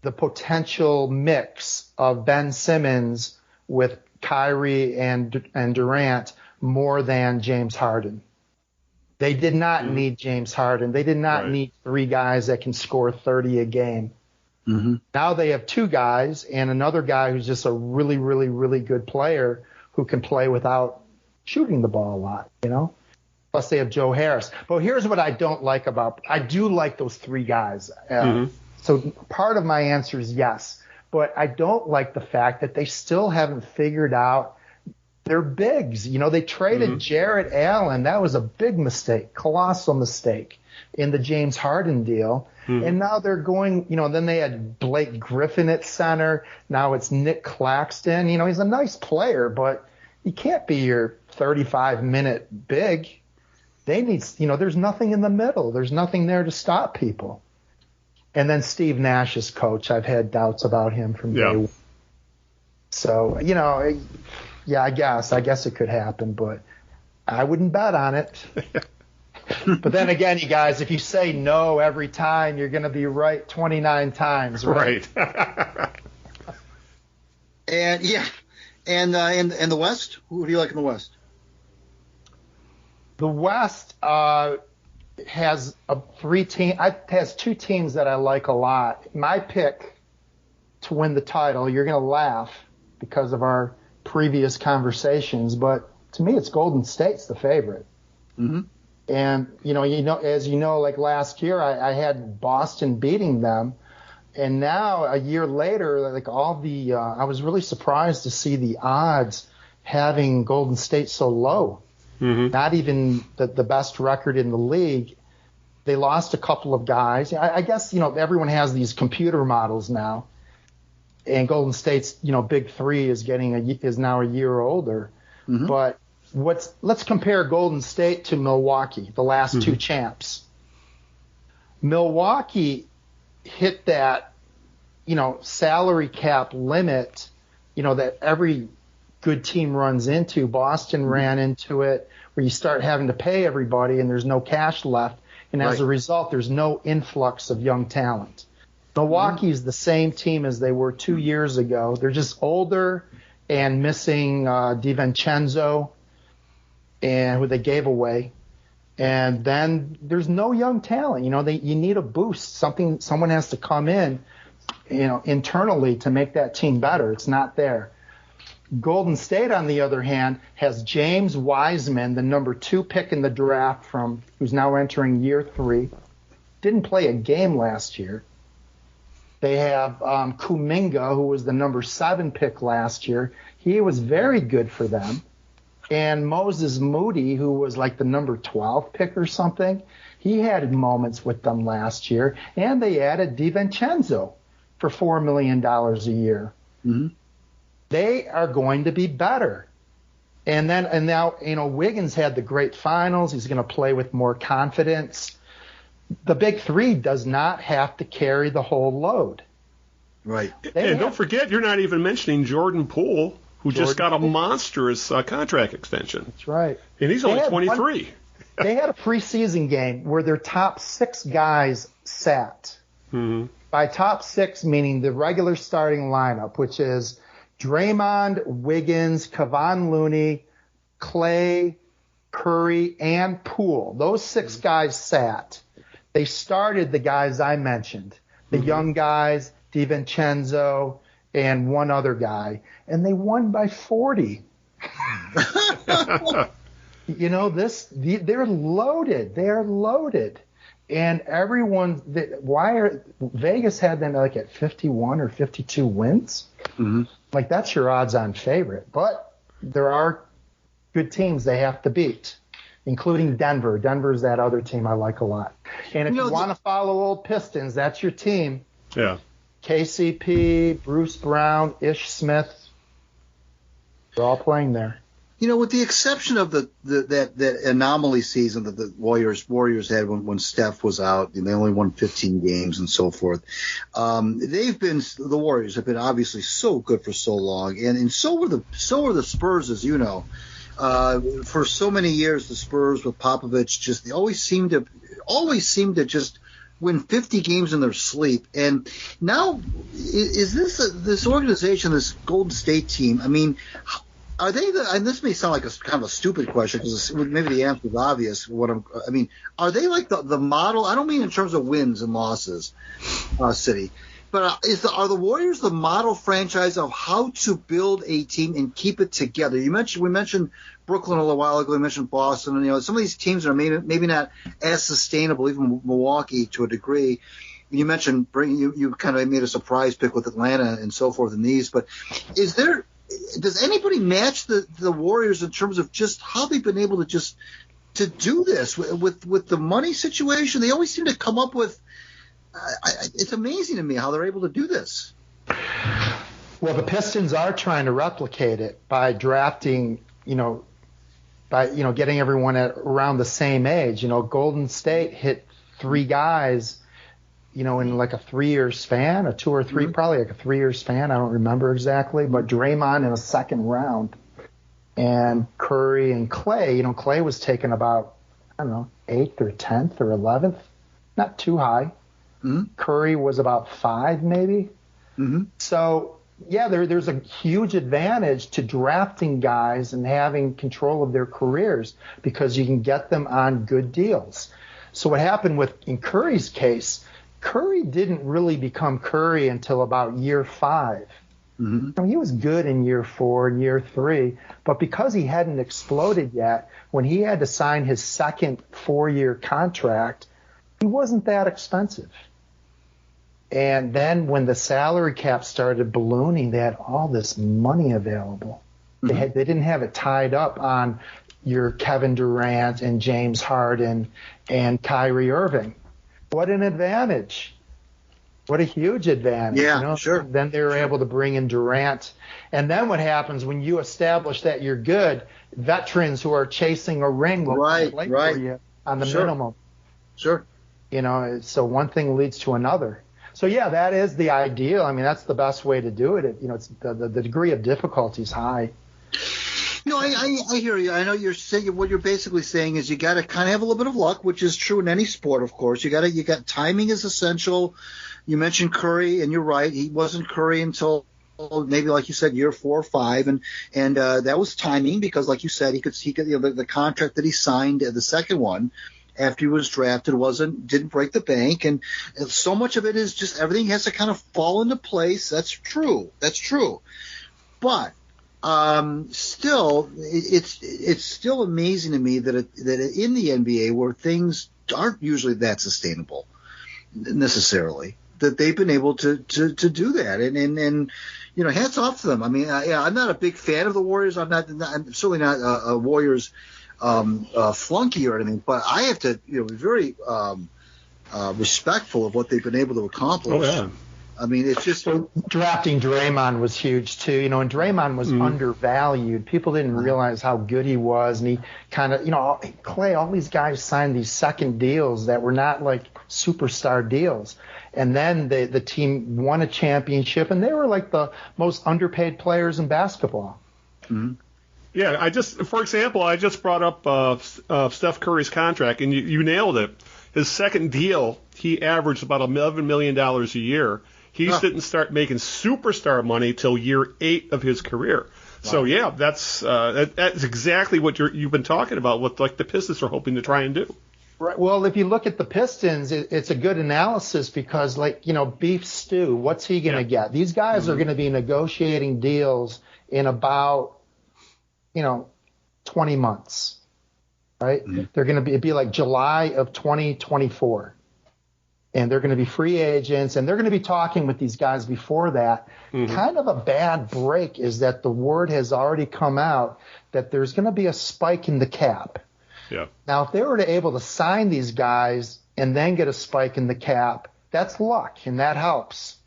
the potential mix of Ben Simmons with Kyrie and Durant more than James Harden. They did not need James Harden. They did not need three guys that can score 30 a game. Now they have two guys and another guy who's just a really, really, really good player who can play without shooting the ball a lot, Plus they have Joe Harris. But here's what I don't like I do like those three guys. So part of my answer is yes. But I don't like the fact that they still haven't figured out their bigs. They traded Jarrett Allen. That was a big mistake, colossal mistake in the James Harden deal. And now they're going, then they had Blake Griffin at center. Now it's Nick Claxton. He's a nice player, but he can't be your 35-minute big. They need, there's nothing in the middle. There's nothing there to stop people. And then Steve Nash is coach. I've had doubts about him from day one. So, I guess it could happen, but I wouldn't bet on it. But then again, you guys, if you say no every time, you're going to be right 29 times, right? And in the West, who do you like in the West? The West has has two teams that I like a lot. My pick to win the title, you're going to laugh because of our previous conversations, but to me, it's Golden State's the favorite. And, as like last year, I had Boston beating them. And now a year later, like I was really surprised to see the odds having Golden State so low. Not even the best record in the league. They lost a couple of guys. I guess, everyone has these computer models now. And Golden State's, big three is now a year older. But let's compare Golden State to Milwaukee, the last two champs. Milwaukee hit that, salary cap limit, that every good team runs into. Boston ran into it, where you start having to pay everybody and there's no cash left. And as a result, there's no influx of young talent. Milwaukee's the same team as they were 2 years ago. They're just older and missing DiVincenzo, and who they gave away. And then there's no young talent. You need a boost. Someone has to come in, internally to make that team better. It's not there. Golden State, on the other hand, has James Wiseman, the number 2 pick in the draft who's now entering year 3. Didn't play a game last year. They have Kuminga, who was the number 7 pick last year. He was very good for them. And Moses Moody, who was like the number 12 pick or something, he had moments with them last year. And they added DiVincenzo for $4 million a year. They are going to be better. And now, Wiggins had the great finals. He's going to play with more confidence. The big three does not have to carry the whole load. Right. And don't forget, you're not even mentioning Jordan Poole, who just got a monstrous contract extension. That's right. And he's only 23. They had a preseason game where their top 6 guys sat. By top 6, meaning the regular starting lineup, which is Draymond, Wiggins, Kevon Looney, Clay, Curry, and Poole. Those 6 guys sat. They started the guys I mentioned, the young guys, DiVincenzo, and one other guy, and they won by 40. you know, they're loaded. They're loaded. And Vegas had them like at 51 or 52 wins? Mm-hmm. Like, that's your odds-on favorite. But there are good teams they have to beat, including Denver. Denver's that other team I like a lot. And if you want to follow old Pistons, that's your team. Yeah. KCP, Bruce Brown, Ish Smith, they're all playing there. You know, with the exception of that anomaly season that the Warriors had when Steph was out and they only won 15 games and so forth, the Warriors have been obviously so good for so long, and so were the Spurs, as you know. For so many years, the Spurs with Popovich they always seemed to just win 50 games in their sleep. And now, is this organization, this Golden State team? I mean, are they and this may sound like a kind of a stupid question because maybe the answer is obvious. Are they like the model? I don't mean in terms of wins and losses, City, but are the Warriors the model franchise of how to build a team and keep it together? We mentioned Brooklyn a little while ago. We mentioned Boston, and some of these teams are maybe not as sustainable, even Milwaukee to a degree. You mentioned you kind of made a surprise pick with Atlanta and so forth in these, but does anybody match the Warriors in terms of just how they've been able to do this with the money situation? They always seem to come up with. It's amazing to me how they're able to do this. Well, the Pistons are trying to replicate it by drafting, getting everyone at around the same age. Golden State hit 3 guys, in like a 3-year span, a 2 or 3, probably like a 3-year span. I don't remember exactly, but Draymond in a second round, and Curry and Clay. Clay was taken about 8th or 10th or 11th, not too high. Mm-hmm. Curry was about 5 maybe. Mm-hmm. So yeah, there's a huge advantage to drafting guys and having control of their careers because you can get them on good deals. So what happened in Curry's case, Curry didn't really become Curry until about year 5. Mm-hmm. He was good in year 4 and year 3, but because he hadn't exploded yet, when he had to sign his second 4-year contract, he wasn't that expensive. And then when the salary cap started ballooning, they had all this money available. Mm-hmm. They didn't have it tied up on your Kevin Durant and James Harden and Kyrie Irving. What an advantage. What a huge advantage. Yeah, sure. Then they were able to bring in Durant. And then what happens when you establish that you're good, veterans who are chasing a ring will play for you on the minimum. Sure. So one thing leads to another. So, yeah, that is the ideal. That's the best way to do it. It's the degree of difficulty is high. I hear you. I know you're saying what you're basically saying is you got to kind of have a little bit of luck, which is true in any sport, of course. You got timing is essential. You mentioned Curry, and you're right. He wasn't Curry until maybe, like you said, year 4 or 5, and that was timing because, like you said, he could the contract that he signed, the second one, after he was drafted didn't break the bank, and so much of it is just everything has to kind of fall into place. That's true. But still, it's still amazing to me that in the NBA where things aren't usually that sustainable necessarily, that they've been able to do that, and hats off to them. I'm not a big fan of the Warriors. I'm certainly not a Warriors flunky or anything, but I have to be very respectful of what they've been able to accomplish. Oh, yeah. It's just drafting Draymond was huge too, and Draymond was undervalued. People didn't realize how good he was, and he kind of, Clay, all these guys signed these second deals that were not like superstar deals, and then the team won a championship, and they were like the most underpaid players in basketball. Mm-hmm. Yeah, for example, I just brought up Steph Curry's contract, and you nailed it. His second deal, he averaged about $11 million a year. He didn't start making superstar money till year 8 of his career. Wow. So yeah, that's exactly what you've been talking about. What the Pistons are hoping to try and do. Right. Well, if you look at the Pistons, it's a good analysis because, Beef Stew, what's he going to get? These guys are going to be negotiating deals in about 20 months. right? Mm-hmm. They're going to be like July of 2024. And they're going to be free agents, and they're going to be talking with these guys before that. Mm-hmm. Kind of a bad break is that the word has already come out that there's going to be a spike in the cap. Yeah. Now, if they were able to sign these guys and then get a spike in the cap, that's luck, and that helps.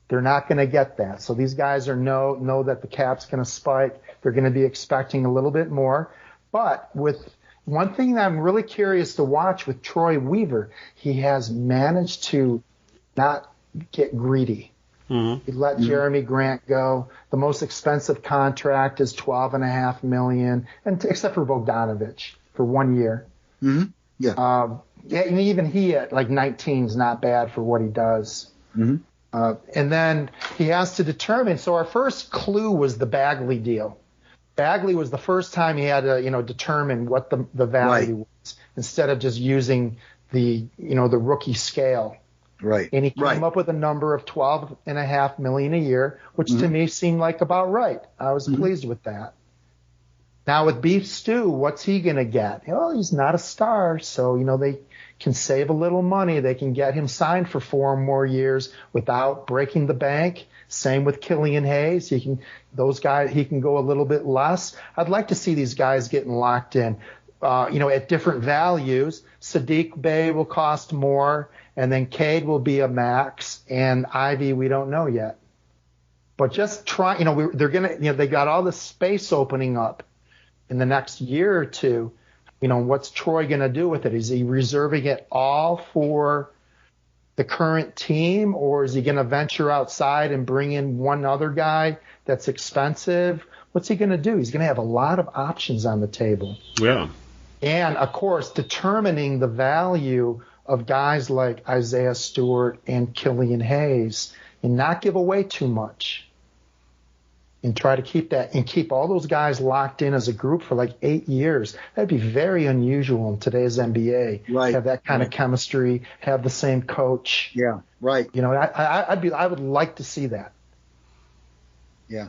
They're not going to get that. So these guys know that the cap's going to spike. They're going to be expecting a little bit more. But with one thing that I'm really curious to watch with Troy Weaver, he has managed to not get greedy. Mm-hmm. He let Jeremy Grant go. The most expensive contract is $12.5 million, and except for Bogdanovich for 1 year. Mm-hmm. Yeah. And even he at like 19 is not bad for what he does. Mm-hmm. And then he has to determine. So our first clue was the Bagley deal. Bagley was the first time he had to, determine what the value was instead of just using the rookie scale. Right. And he came up with a number of $12.5 million a year, which to me seemed like about right. I was pleased with that. Now with Beef Stew, what's he going to get? Well, he's not a star, so they can save a little money. They can get him signed for 4 more years without breaking the bank. Same with Killian Hayes. He can go a little bit less. I'd like to see these guys getting locked in, at different values. Sadiq Bey will cost more, and then Cade will be a max, and Ivy we don't know yet. But just try. They're gonna. They got all the space opening up in the next year or two. What's Troy going to do with it? Is he reserving it all for the current team, or is he going to venture outside and bring in one other guy that's expensive? What's he going to do? He's going to have a lot of options on the table. Yeah. And, of course, determining the value of guys like Isaiah Stewart and Killian Hayes and not give away too much. And try to keep all those guys locked in as a group for like 8 years. That'd be very unusual in today's NBA. Right. Have that kind of chemistry, have the same coach. Yeah. Right. I would like to see that. Yeah.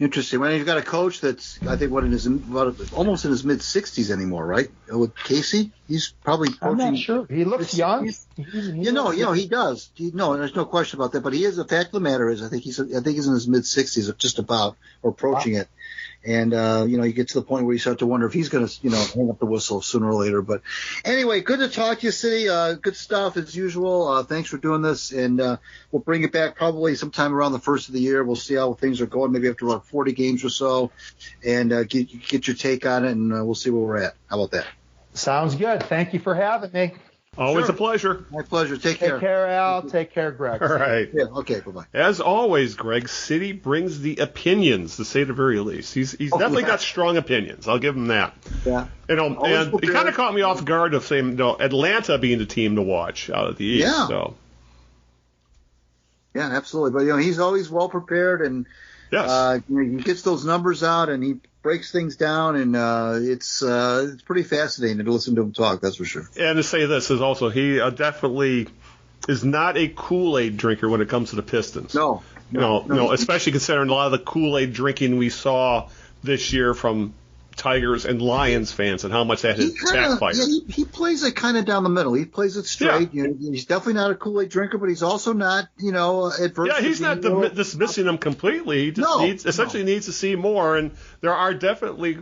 Interesting. Well, you've got a coach that's, I think, almost in his mid-60s anymore, right? With Casey, he's probably coaching. I'm not sure. He looks young. He does. There's no question about that. But he is. The fact of the matter is, I think he's in his mid-60s, just about, or approaching it. And you get to the point where you start to wonder if he's going to, hang up the whistle sooner or later. But anyway, good to talk to you, Siddy. Good stuff as usual. Thanks for doing this, and we'll bring it back probably sometime around the first of the year. We'll see how things are going, maybe after about 40 games or so, and get your take on it, and we'll see where we're at. How about that? Sounds good. Thank you for having me. Always a pleasure. My pleasure. Take care. Take care, Al. Take care, Greg. All right. Yeah. Okay. Bye-bye. As always, Greg, Siddy brings the opinions, to say the very least. He's definitely got strong opinions. I'll give him that. Yeah. And it kind of caught me off guard of saying Atlanta being the team to watch out of the East. Yeah. So. Yeah, absolutely. But he's always well prepared, and yes. He gets those numbers out and he breaks things down, and it's pretty fascinating to listen to him talk. That's for sure. And to say this is also, he definitely is not a Kool-Aid drinker when it comes to the Pistons. No, especially considering a lot of the Kool-Aid drinking we saw this year from Tigers and Lions fans and how much that has backfired. Yeah, he plays it kind of down the middle. He plays it straight. Yeah. He's definitely not a Kool-Aid drinker, but he's also not, adverse. Yeah, he's not dismissing them completely. He just needs to see more, and there are definitely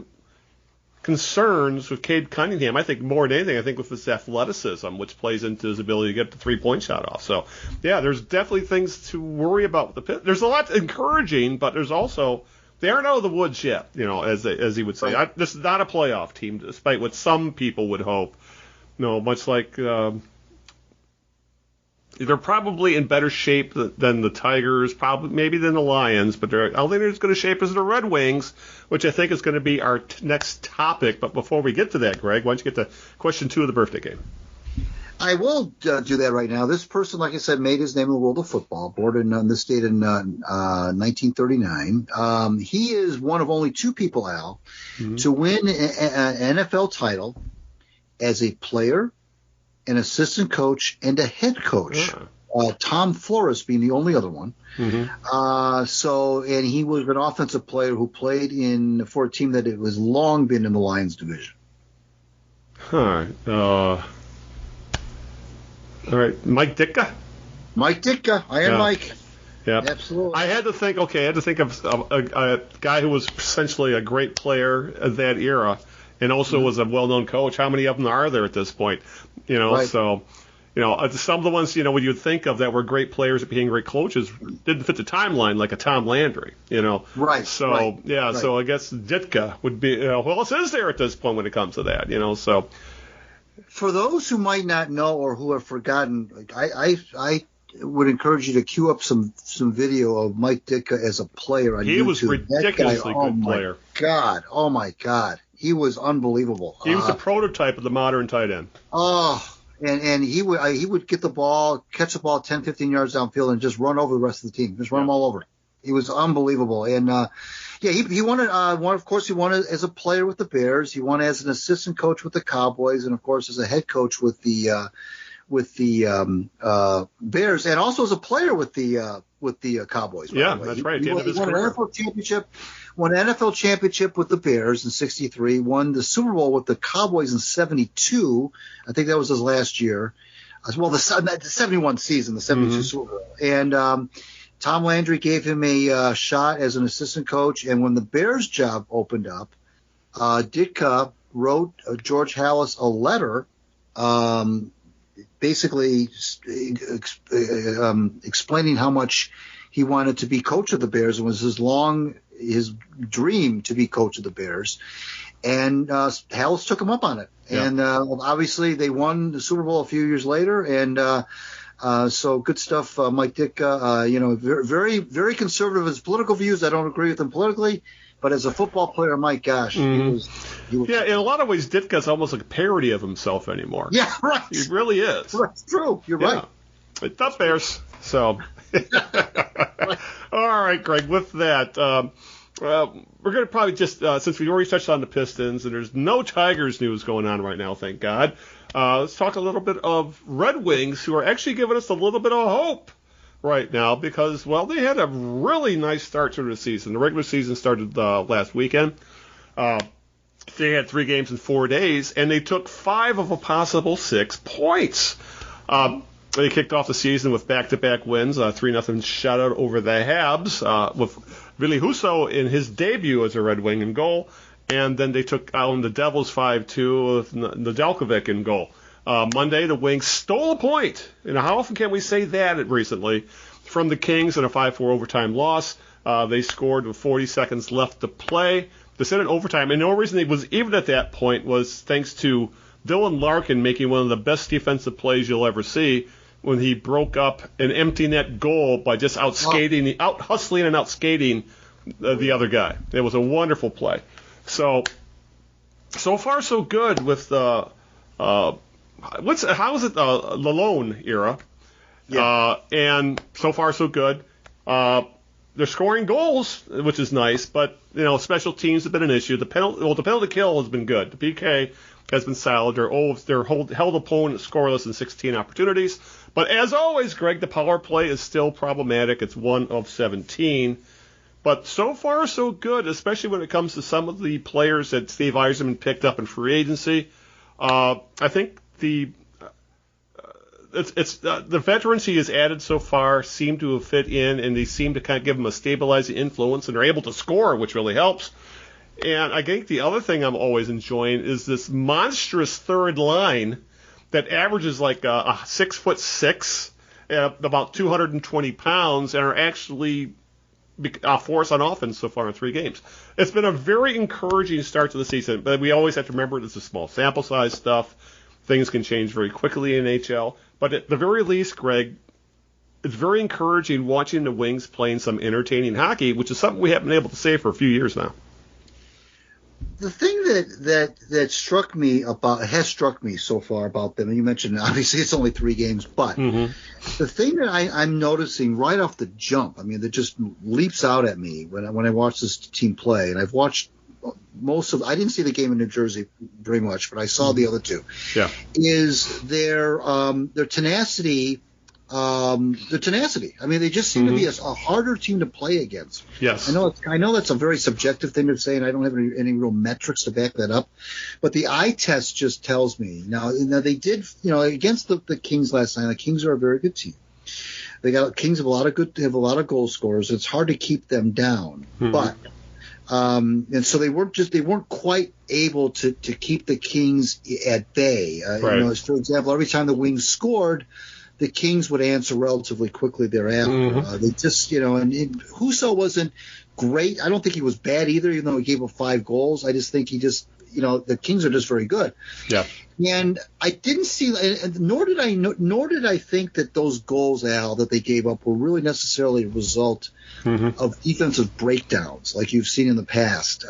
concerns with Cade Cunningham. I think more than anything, with his athleticism, which plays into his ability to get the three-point shot off. So, yeah, there's definitely things to worry about with the Pistons. There's a lot encouraging, but there's also they aren't out of the woods yet, as he would say. Right. This is not a playoff team, despite what some people would hope. Much like they're probably in better shape than the Tigers, probably maybe than the Lions, but I don't think they're as good a shape as the Red Wings, which I think is going to be our next topic. But before we get to that, Greg, why don't you get to question 2 of the birthday game? I will do that right now. This person, like I said, made his name in the world of football, born in this state in 1939. He is one of only 2 people, Al, to win an NFL title as a player, an assistant coach, and a head coach. Yeah. Tom Flores being the only other one. Mm-hmm. And he was an offensive player who played for a team that it was long been in the Lions division. All right. Mike Ditka? Mike Ditka. Iron Mike. Yeah. Absolutely. I had to think of a guy who was essentially a great player of that era and also was a well-known coach. How many of them are there at this point? Right. So, some of the ones, when you'd think of that were great players that became great coaches didn't fit the timeline, like a Tom Landry, Right. So, right. yeah, right. So I guess Ditka would be, who else is there at this point when it comes to that, so. For those who might not know or who have forgotten, I would encourage you to queue up some video of Mike Ditka as a player on YouTube. He was ridiculously good player. Oh my God. He was unbelievable. He was the prototype of the modern tight end. Oh, and he would get the ball, catch the ball 10, 15 yards downfield and just run over the rest of the team. Just run them all over. He was unbelievable. And, he won it. Of course, he won it as a player with the Bears. He won as an assistant coach with the Cowboys, and of course, as a head coach with the Bears, and also as a player with the Cowboys. Yeah, that's right. He won an NFL championship with the Bears in '63. Won the Super Bowl with the Cowboys in '72. I think that was his last year. Well, the '71 season, the '72 Super Bowl, and Tom Landry gave him a shot as an assistant coach. And when the Bears job opened up, Ditka wrote George Halas a letter. Basically explaining how much he wanted to be coach of the Bears. It was his dream to be coach of the Bears. And Halas took him up on it. Yeah. And obviously they won the Super Bowl a few years later. And so good stuff, Mike Ditka. Very, very conservative in his political views. I don't agree with him politically. But as a football player, my gosh, he was. Yeah, in a lot of ways, Ditka's almost like a parody of himself anymore. Yeah, right. He really is. That's true. You're right. It's up Bears. So, all right, Greg. With that, we're going to probably just since we already touched on the Pistons and there's no Tigers news going on right now, thank God. Let's talk a little bit of Red Wings, who are actually giving us a little bit of hope right now because, well, they had a really nice start to the season. The regular season started last weekend. They had 3 games in 4 days, and they took 5 of a possible 6 points. They kicked off the season with back-to-back wins, 3-0 shutout over the Habs, with Ville Husso in his debut as a Red Wing in goal, and then they took on the Devils 5-2 with Nedeljkovic in goal. Monday, the Wings stole a point, and how often can we say that recently, from the Kings in a 5-4 overtime loss. They scored with 40 seconds left to play. They sent it overtime, and the only reason it was even at that point was thanks to Dylan Larkin making one of the best defensive plays you'll ever see when he broke up an empty net goal by just out-hustling and out-skating the other guy. It was a wonderful play. So far so good with the how is it Lalone era? Yeah. And so far so good. They're scoring goals, which is nice, but special teams have been an issue. The penalty kill has been good. The PK has been solid. They're held opponent scoreless in 16 opportunities. But as always, Greg, the power play is still problematic. It's 1 of 17. But so far so good, especially when it comes to some of the players that Steve Yzerman picked up in free agency. I think the veterans he has added so far seem to have fit in, and they seem to kind of give him a stabilizing influence, and they're able to score, which really helps. And I think the other thing I'm always enjoying is this monstrous third line that averages like a 6'6", about 220 pounds, and are actually a force on offense so far in 3 games. It's been a very encouraging start to the season, but we always have to remember it's a small sample size stuff. Things can change very quickly in NHL. But at the very least, Greg, it's very encouraging watching the Wings playing some entertaining hockey, which is something we haven't been able to say for a few years now. The thing that has struck me so far about them, and you mentioned obviously it's only 3 games, but the thing that I'm noticing right off the jump, I mean, that just leaps out at me when I watch this team play, and I've watched I didn't see the game in New Jersey very much, but I saw the other 2. Yeah, is their tenacity the tenacity. I mean, they just seem to be a harder team to play against. Yes. I know that's a very subjective thing to say, and I don't have any real metrics to back that up. But the eye test just tells me. Now they did, against the Kings last night. The Kings are a very good team. Kings have a lot of goal scorers. It's hard to keep them down, but. And so they weren't quite able to keep the Kings at bay. Right. For example, every time the Wings scored, the Kings would answer relatively quickly thereafter. They just, and Husso wasn't great. I don't think he was bad either, even though he gave up 5 goals. I just think the Kings are just very good. Yeah. And I didn't see, nor did I think that those goals, Al, that they gave up were really necessarily a result of defensive breakdowns like you've seen in the past.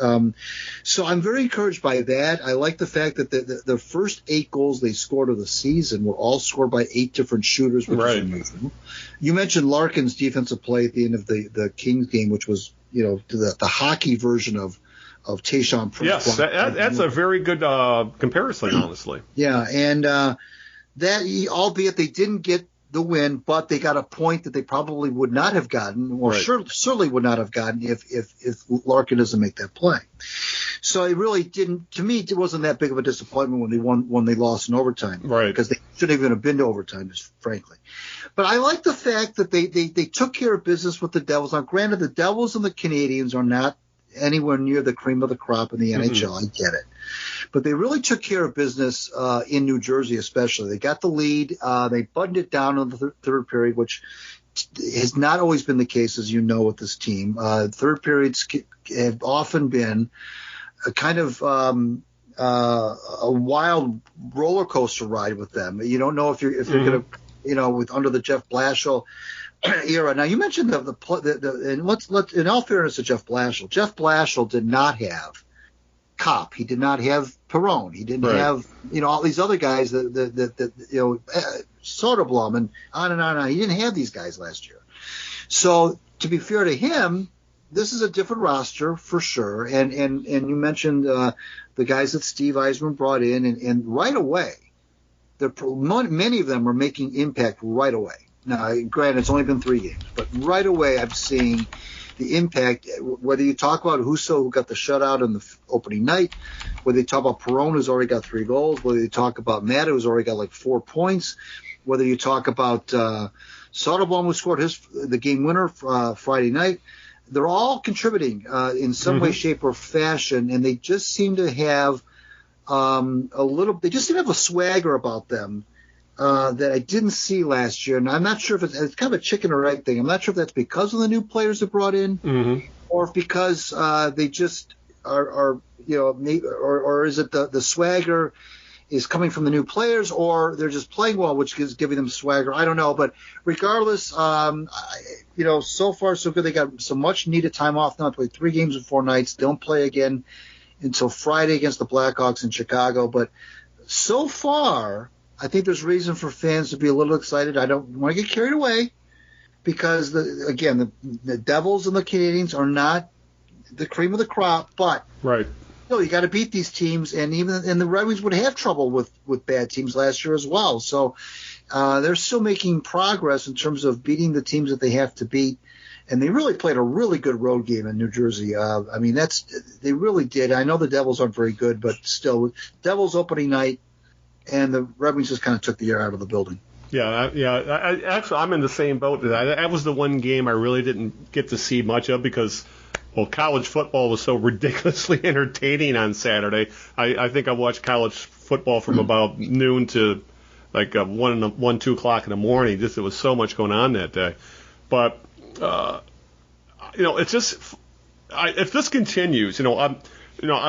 So I'm very encouraged by that. I like the fact that the first 8 goals they scored of the season were all scored by 8 different shooters, which is amazing. You mentioned Larkin's defensive play at the end of the Kings game, which was, the hockey version of Tayshaun Prince. Yes, that's a very good comparison, honestly. Yeah, and albeit they didn't get the win, but they got a point that they probably would not have gotten, or certainly would not have gotten if Larkin doesn't make that play. So it really didn't. To me, it wasn't that big of a disappointment when they lost in overtime, right? Because they shouldn't even have been to overtime, just frankly. But I like the fact that they took care of business with the Devils. Now, granted, the Devils and the Canadiens are not anywhere near the cream of the crop in the NHL. I get it. But they really took care of business in New Jersey especially. They got the lead. They buttoned it down in the third period, which has not always been the case, as you know, with this team. Third periods have often been a kind of a wild roller coaster ride with them. You don't know if you're going to, with under the Jeff Blashill era. Now, you mentioned and let's in all fairness to Jeff Blashill. Jeff Blashill did not have Kopp. He did not have Perron. He didn't have all these other guys that Söderblom and on and on and on. He didn't have these guys last year. So to be fair to him, this is a different roster for sure. And you mentioned the guys that Steve Yzerman brought in, and right away, many of them are making impact right away. Now, granted, it's only been 3 games, but right away I'm seeing the impact, whether you talk about Husso, who got the shutout in the opening night, whether you talk about Perron, who's already got 3 goals, whether you talk about Matt, who's already got like 4 points, whether you talk about Söderblom, who scored the game winner Friday night, they're all contributing in some way, shape, or fashion, and they just seem to have they just seem to have a swagger about them that I didn't see last year. And I'm not sure if it's kind of a chicken or egg thing. I'm not sure if that's because of the new players they brought in or if because they just are or is it the swagger is coming from the new players, or they're just playing well, which is giving them swagger. I don't know. But regardless, so far so good. They got some much needed time off now. Play 3 games in 4 nights. Don't play again until Friday against the Blackhawks in Chicago. But so far, I think there's reason for fans to be a little excited. I don't want to get carried away because, the Devils and the Canadiens are not the cream of the crop, but you got to beat these teams, and the Red Wings would have trouble with bad teams last year as well. So they're still making progress in terms of beating the teams that they have to beat. And they really played a really good road game in New Jersey. They really did. I know the Devils aren't very good, but still, Devils opening night, and the Red Wings just kind of took the air out of the building. Actually, I'm in the same boat. That was the one game I really didn't get to see much of because, college football was so ridiculously entertaining on Saturday. I think I watched college football from about noon to like 2 o'clock in the morning. Just there was so much going on that day. But it's just if this continues, I'm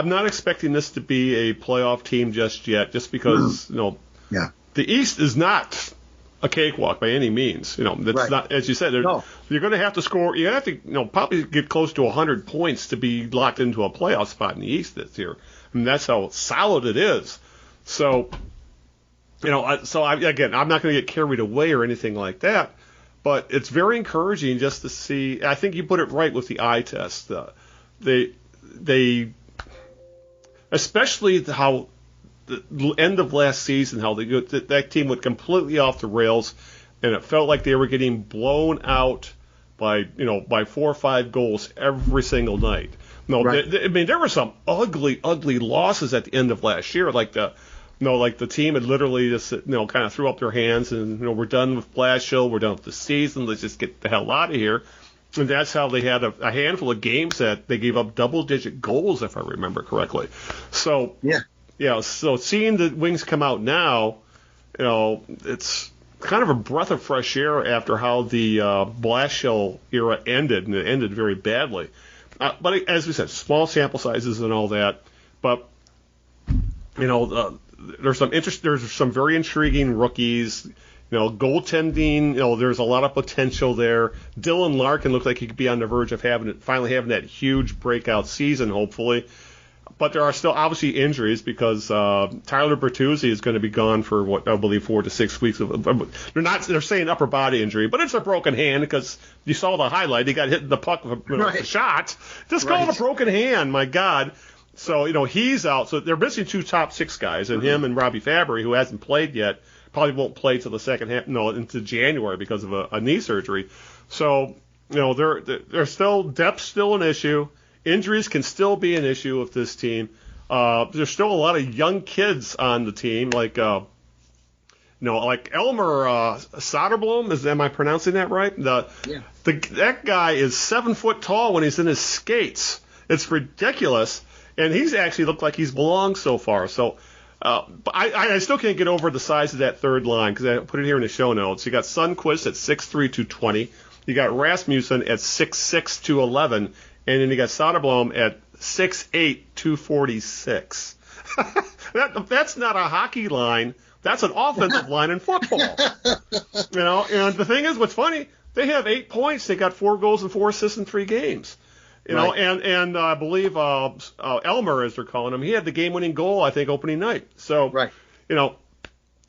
not expecting this to be a playoff team just yet, just because the East is not a cakewalk by any means. That's not, as you said. You're going to have to score. You have to probably get close to 100 points to be locked into a playoff spot in the East this year. I mean, that's how solid it is. So, I'm not going to get carried away or anything like that. But it's very encouraging just to see. I think you put it right with the eye test. They especially how the end of last season, how that team went completely off the rails. and it felt like they were getting blown out by 4 or 5 goals every single night. No, right. I mean, there were some ugly losses at the end of last year. Like the team had literally just kind of threw up their hands and we're done with Blashill, we're done with the season, let's just get the hell out of here. And that's how they had a handful of games that they gave up double-digit goals, if I remember correctly. So so seeing the Wings come out now, it's kind of a breath of fresh air after how the Blashill era ended, and it ended very badly. But as we said, small sample sizes and all that. But there's some very intriguing rookies. Goaltending, there's a lot of potential there. Dylan Larkin looks like he could be on the verge of finally having that huge breakout season, hopefully. But there are still obviously injuries because Tyler Bertuzzi is going to be gone for what I believe 4 to 6 weeks. They're saying upper body injury, but it's a broken hand because you saw the highlight. He got hit in the puck with a shot. Just call it a broken hand, my God. So he's out. So they're missing 2 top 6 guys, and him and Robbie Fabry, who hasn't played yet. Probably won't play till the second half, into January because of a knee surgery. So, there's still depth's still an issue. Injuries can still be an issue with this team. There's still a lot of young kids on the team, like Elmer Söderblom. Am I pronouncing that right? That guy is 7 foot tall when he's in his skates. It's ridiculous, and he's actually looked like he's belonged so far. So. But I still can't get over the size of that third line because I put it here in the show notes. You got Sundqvist at 6'3", 220. You got Rasmussen at 6'6", 211. And then you got Söderblom at 6'8", 246. That's not a hockey line. That's an offensive line in football. And the thing is, what's funny, they have 8 points. They got 4 goals and 4 assists in 3 games. And I believe Elmer, as they're calling him, he had the game-winning goal, I think, opening night. So,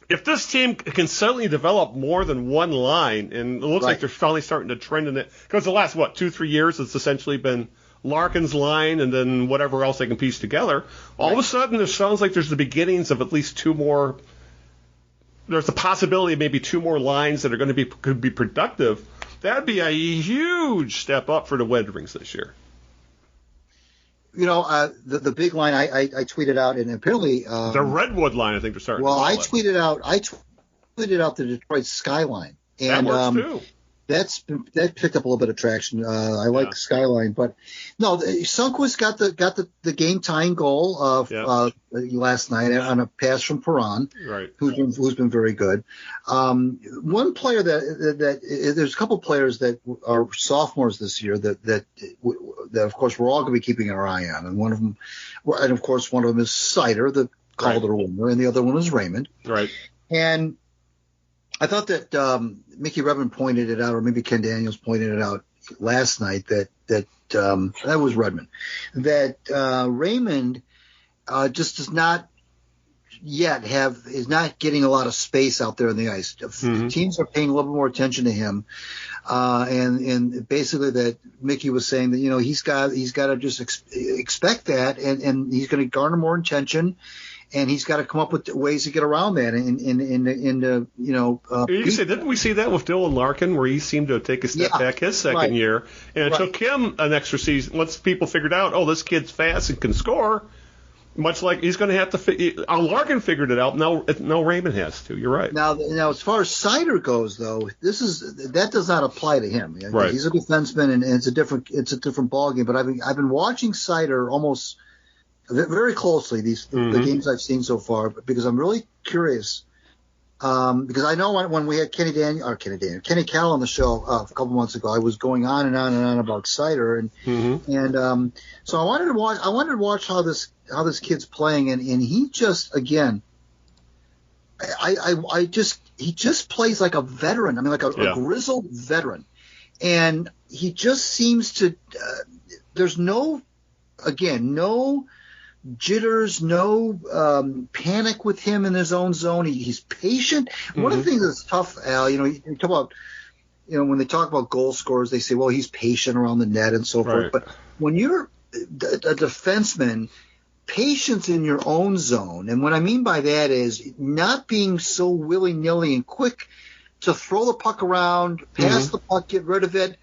if this team can suddenly develop more than one line, and it looks like they're finally starting to trend in it, because the last, 2-3 years, it's essentially been Larkin's line and then whatever else they can piece together. All of a sudden, it sounds like there's the beginnings of at least 2 more. There's a possibility of maybe 2 more lines that are going to could be productive. That'd be a huge step up for the Red Wings this year. The big line I tweeted out, and apparently the Redwood line, I think they're starting. Well, I tweeted out the Detroit Skyline, and that works too. That picked up a little bit of traction. I like Skyline, but no, Sundqvist got the game tying goal last night on a pass from Perron, who's been very good. One player that there's a couple players that are sophomores this year that of course we're all going to be keeping our eye on, and one of them is Seider, the Calder winner, and the other one is Raymond. Right. And I thought that Mickey Redmond pointed it out, or maybe Ken Daniels pointed it out last night that was Redmond, that Raymond just does not yet is not getting a lot of space out there on the ice. Teams are paying a little bit more attention to him, and basically that Mickey was saying that he's got to just expect that, and he's going to garner more attention. And he's got to come up with ways to get around that. You can say, didn't we see that with Dylan Larkin, where he seemed to take a step back his second year, and it took him an extra season once people figured out, this kid's fast and can score. Much like he's going to have to. Larkin figured it out. Now Raymond has to. You're right. Now, as far as Seider goes, though, that does not apply to him. Right. He's a defenseman, and it's a different ballgame. But I've been watching Seider almost very closely the games I've seen so far, because I'm really curious. Because I know when we had Kenny Cal on the show a couple months ago, I was going on and on and on about Seider, and so I wanted to watch how this kid's playing, and he just again, he just plays like a veteran. I mean, like a grizzled veteran, and he just seems to. There's no jitters, no panic with him in his own zone. He's patient. One of the things that's tough, Al, you talk about, when they talk about goal scorers, they say, well, he's patient around the net and so forth. But when you're a defenseman, patience in your own zone, and what I mean by that is not being so willy-nilly and quick to throw the puck around, pass the puck, get rid of it,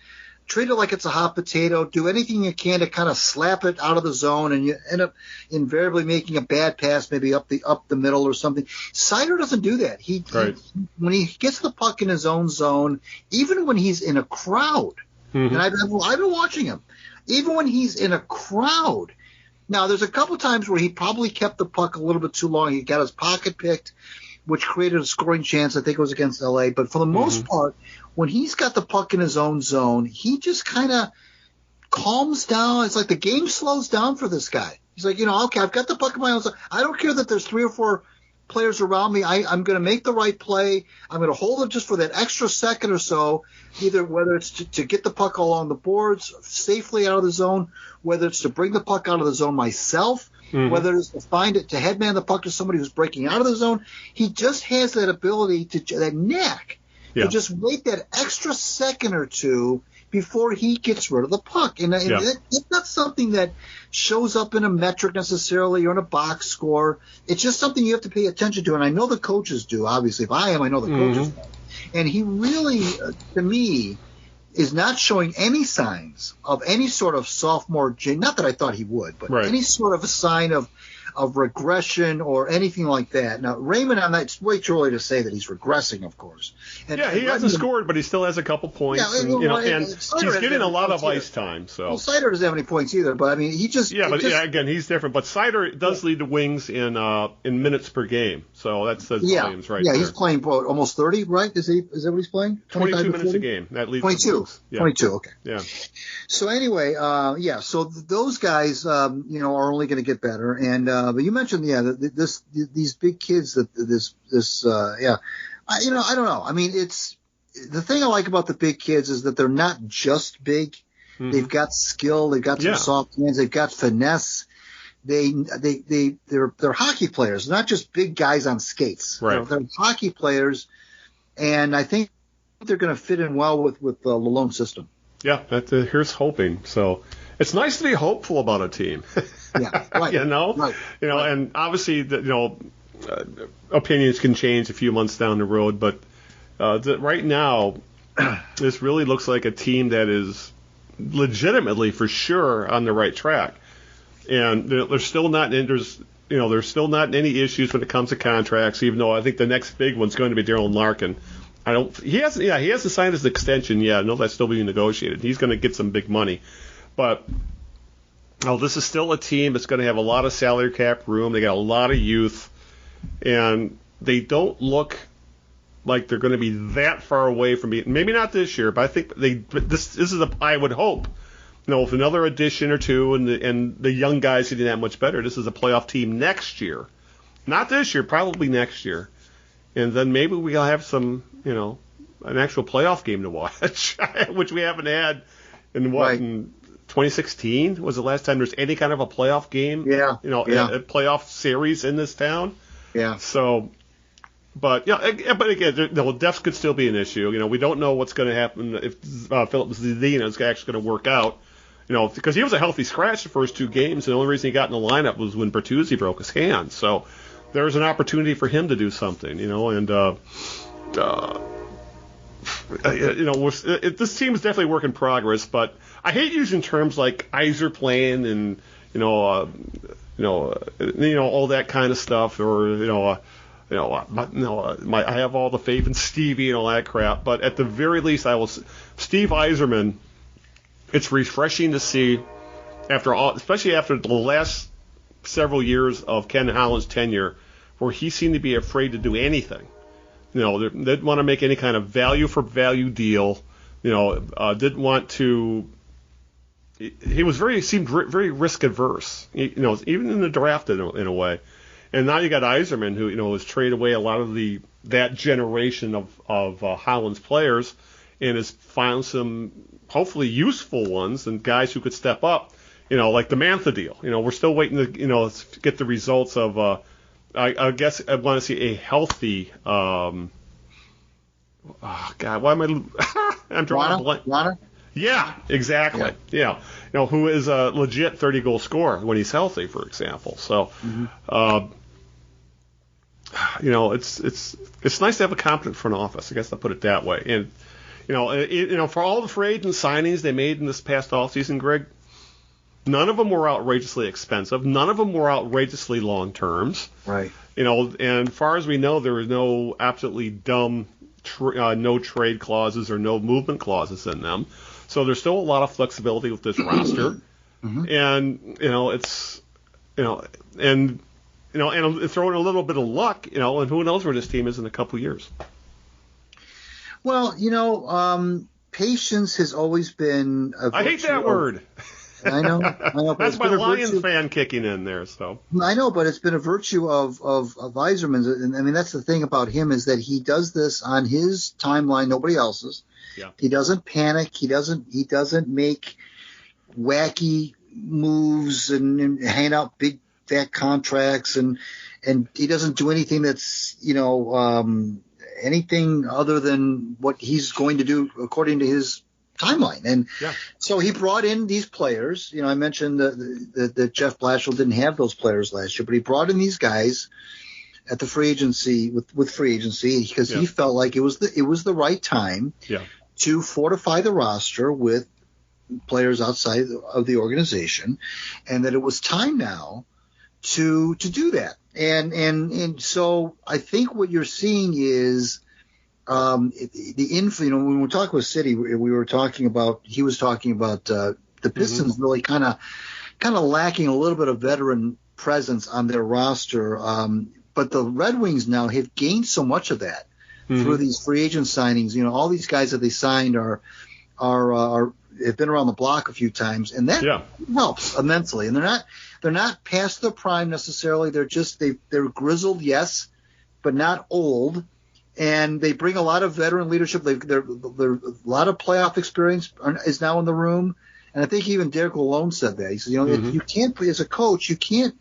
treat it like it's a hot potato, do anything you can to kind of slap it out of the zone, and you end up invariably making a bad pass, maybe up the middle or something. Seider doesn't do that. He when he gets the puck in his own zone, even when he's in a crowd, and I've been watching him, even when he's in a crowd. Now, there's a couple times where he probably kept the puck a little bit too long. He got his pocket picked, which created a scoring chance. I think it was against L.A. But for the most part, when he's got the puck in his own zone, he just kind of calms down. It's like the game slows down for this guy. He's like, okay, I've got the puck in my own zone. I don't care that there's 3 or 4 players around me. I'm going to make the right play. I'm going to hold it just for that extra second or so, either whether it's to get the puck along the boards safely out of the zone, whether it's to bring the puck out of the zone myself, whether it's to find it, to headman the puck to somebody who's breaking out of the zone. He just has that ability, that knack, to just wait that extra second or two before he gets rid of the puck. And it's not something that shows up in a metric necessarily or in a box score. It's just something you have to pay attention to. And I know the coaches do, obviously. If I am, I know the coaches do. And he really, to me, is not showing any signs of any sort of sophomore – not that I thought he would, but any sort of a sign of regression or anything like that. Now, Raymond, it's way too early to say that he's regressing, of course. And he hasn't scored, but he still has a couple points. And he's getting a lot of ice time. So. Well, Seider doesn't have any points either, but, I mean, he just – again, he's different. But Seider does lead the Wings in minutes per game. So that's the volumes right there. Yeah, he's playing almost 30, right? Is that what he's playing? 22 minutes a game. That leads 22. Yeah. 22, okay. Yeah. So anyway, so those guys, are only going to get better. And but you mentioned, these big kids, I don't know. I mean, it's the thing I like about the big kids is that they're not just big. They've got skill. They've got some soft hands. They've got finesse. They're hockey players, not just big guys on skates. Right. They're hockey players, and I think they're going to fit in well with the Lalonde system. Yeah, here's hoping. So it's nice to be hopeful about a team. Yeah, right. And obviously, opinions can change a few months down the road, but right now, this really looks like a team that is legitimately, for sure, on the right track. And there's still not any issues when it comes to contracts, even though I think the next big one's going to be Darryl Larkin. He hasn't signed his extension yet. I know that's still being negotiated. He's going to get some big money. But this is still a team that's going to have a lot of salary cap room. They got a lot of youth, and they don't look like they're going to be that far away from being. Maybe not this year, but I think this is I would hope. With another addition or two, and the young guys getting that much better, this is a playoff team next year. Not this year, probably next year. And then maybe we'll have some, an actual playoff game to watch, which we haven't had in 2016 was the last time there's any kind of a playoff game. A playoff series in this town. Yeah. So, but again, depth could still be an issue. We don't know what's going to happen if Philip Zadina is actually going to work out. Because he was a healthy scratch the first 2 games, and the only reason he got in the lineup was when Bertuzzi broke his hand. So there's an opportunity for him to do something, and this team is definitely a work in progress. But I hate using terms like Yzerman and all that kind of stuff, or I have all the faith in Stevie and all that crap. But at the very least, Steve Yzerman. It's refreshing to see, especially after the last several years of Ken Holland's tenure, where he seemed to be afraid to do anything. They didn't want to make any kind of value for value deal. Didn't want to. He seemed very risk adverse. Even in the draft in a way. And now you got Yzerman, who has traded away a lot of that generation of Holland's players, and has found some hopefully useful ones and guys who could step up, like the Mantha deal. We're still waiting to, get the results of, I guess I want to see a healthy, why am I'm drawing a blank. Rana? Yeah, exactly. Yeah. Who is a legit 30-goal scorer when he's healthy, for example. So, it's nice to have a competent front office. I guess I'll put it that way. And for all the free agent signings they made in this past offseason, Greg, none of them were outrageously expensive. None of them were outrageously long terms. Right. And as far as we know, there was no absolutely dumb no trade clauses or no movement clauses in them. So there's still a lot of flexibility with this roster. Mm-hmm. And and throw in a little bit of luck, and who knows where this team is in a couple years. Well, patience has always been a virtue. I hate that word. I know. That's my Lions fan kicking in there. So I know, but it's been a virtue of Yzerman's. And I mean, that's the thing about him, is that he does this on his timeline, nobody else's. Yeah. He doesn't panic. He doesn't make wacky moves and hand out big fat contracts, and he doesn't do anything that's anything other than what he's going to do according to his timeline. And so he brought in these players. I mentioned that Jeff Blashill didn't have those players last year, but he brought in these guys at the free agency with free agency because he felt like it was the right time to fortify the roster with players outside of the organization, and that it was time now to do that. And so I think what you're seeing is the info. When we talk with Siddy, he was talking about the Pistons really kind of lacking a little bit of veteran presence on their roster. But the Red Wings now have gained so much of that through these free agent signings. All these guys that they signed have been around the block a few times, and that helps immensely. And they're not past their prime necessarily. They're grizzled, yes, but not old. And they bring a lot of veteran leadership. They're a lot of playoff experience is now in the room. And I think even Derek Lalonde said that. He said, you can't, as a coach, you can't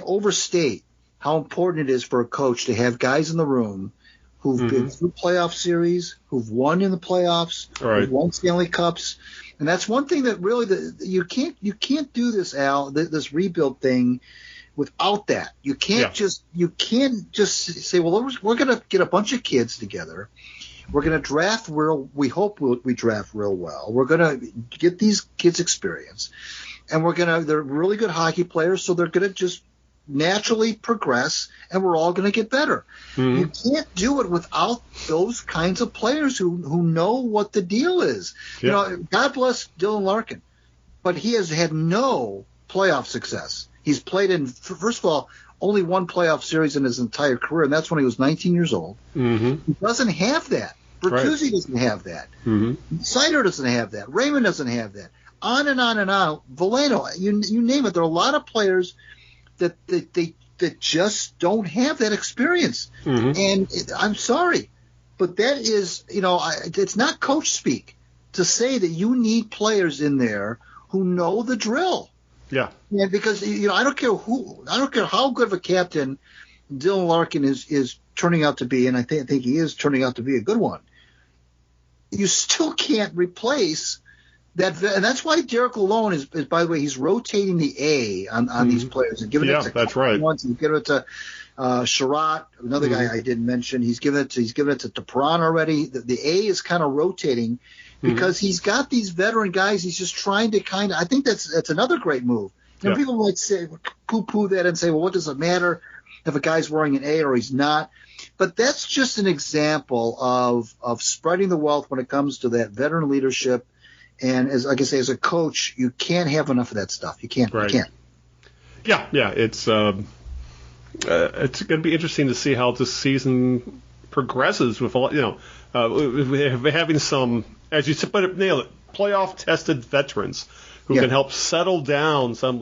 overstate how important it is for a coach to have guys in the room who've been through playoff series, who've won in the playoffs, who've won Stanley Cups. And that's one thing that really you can't do this, Al, this rebuild thing without that. You can't just say, well, we're going to get a bunch of kids together. We're going to draft we hope we draft real well. We're going to get these kids experience, and they're really good hockey players, so they're going to just naturally progress, and we're all going to get better. You can't do it without those kinds of players who know what the deal is. God bless Dylan Larkin, but he has had no playoff success. He's played in, first of all, only one playoff series in his entire career, and that's when he was 19 years old. He doesn't have that. Bertuzzi doesn't have that. Seider doesn't have that. Raymond doesn't have that. On and on and on. Veleno, you name it. There are a lot of players that just don't have that experience. And I'm sorry, but that is, it's not coach speak to say that you need players in there who know the drill. Yeah, because I don't care how good of a captain Dylan Larkin is turning out to be, and I think he is turning out to be a good one. You still can't replace that, and that's why Derek Lalonde is by the way, he's rotating the A on these players and giving it to that's right. Once he's giving it to Sherratt, another guy I didn't mention. He's given it to Depron already. The A is kind of rotating. Because he's got these veteran guys, he's just trying to I think that's another great move. People might say poo-poo that and say, well, what does it matter if a guy's wearing an A or he's not? But that's just an example of spreading the wealth when it comes to that veteran leadership. And like I say, as a coach, you can't have enough of that stuff. You can't. Right. You can't. Yeah. It's going to be interesting to see how this season progresses with all having some, as you put it, nail it, playoff-tested veterans who can help settle down because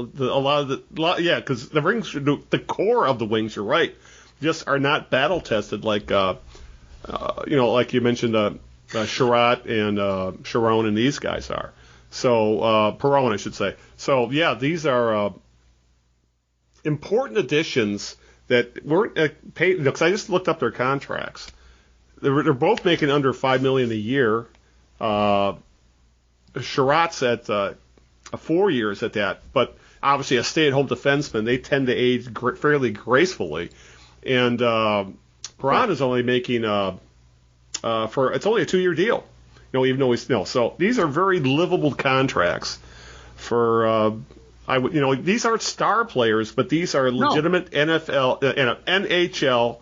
the Wings, the core of the Wings, you're right, just are not battle-tested like like you mentioned, Sherratt and Sharon and these guys are. So Perron, I should say. So these are important additions that weren't paid. Because I just looked up their contracts. They're both making under $5 million a year. Sherratt's at 4 years at that, but obviously a stay-at-home defenseman, they tend to age fairly gracefully. And Perron is only making it's only a 2-year deal. Even though so these are very livable contracts for these aren't star players, but these are legitimate NHL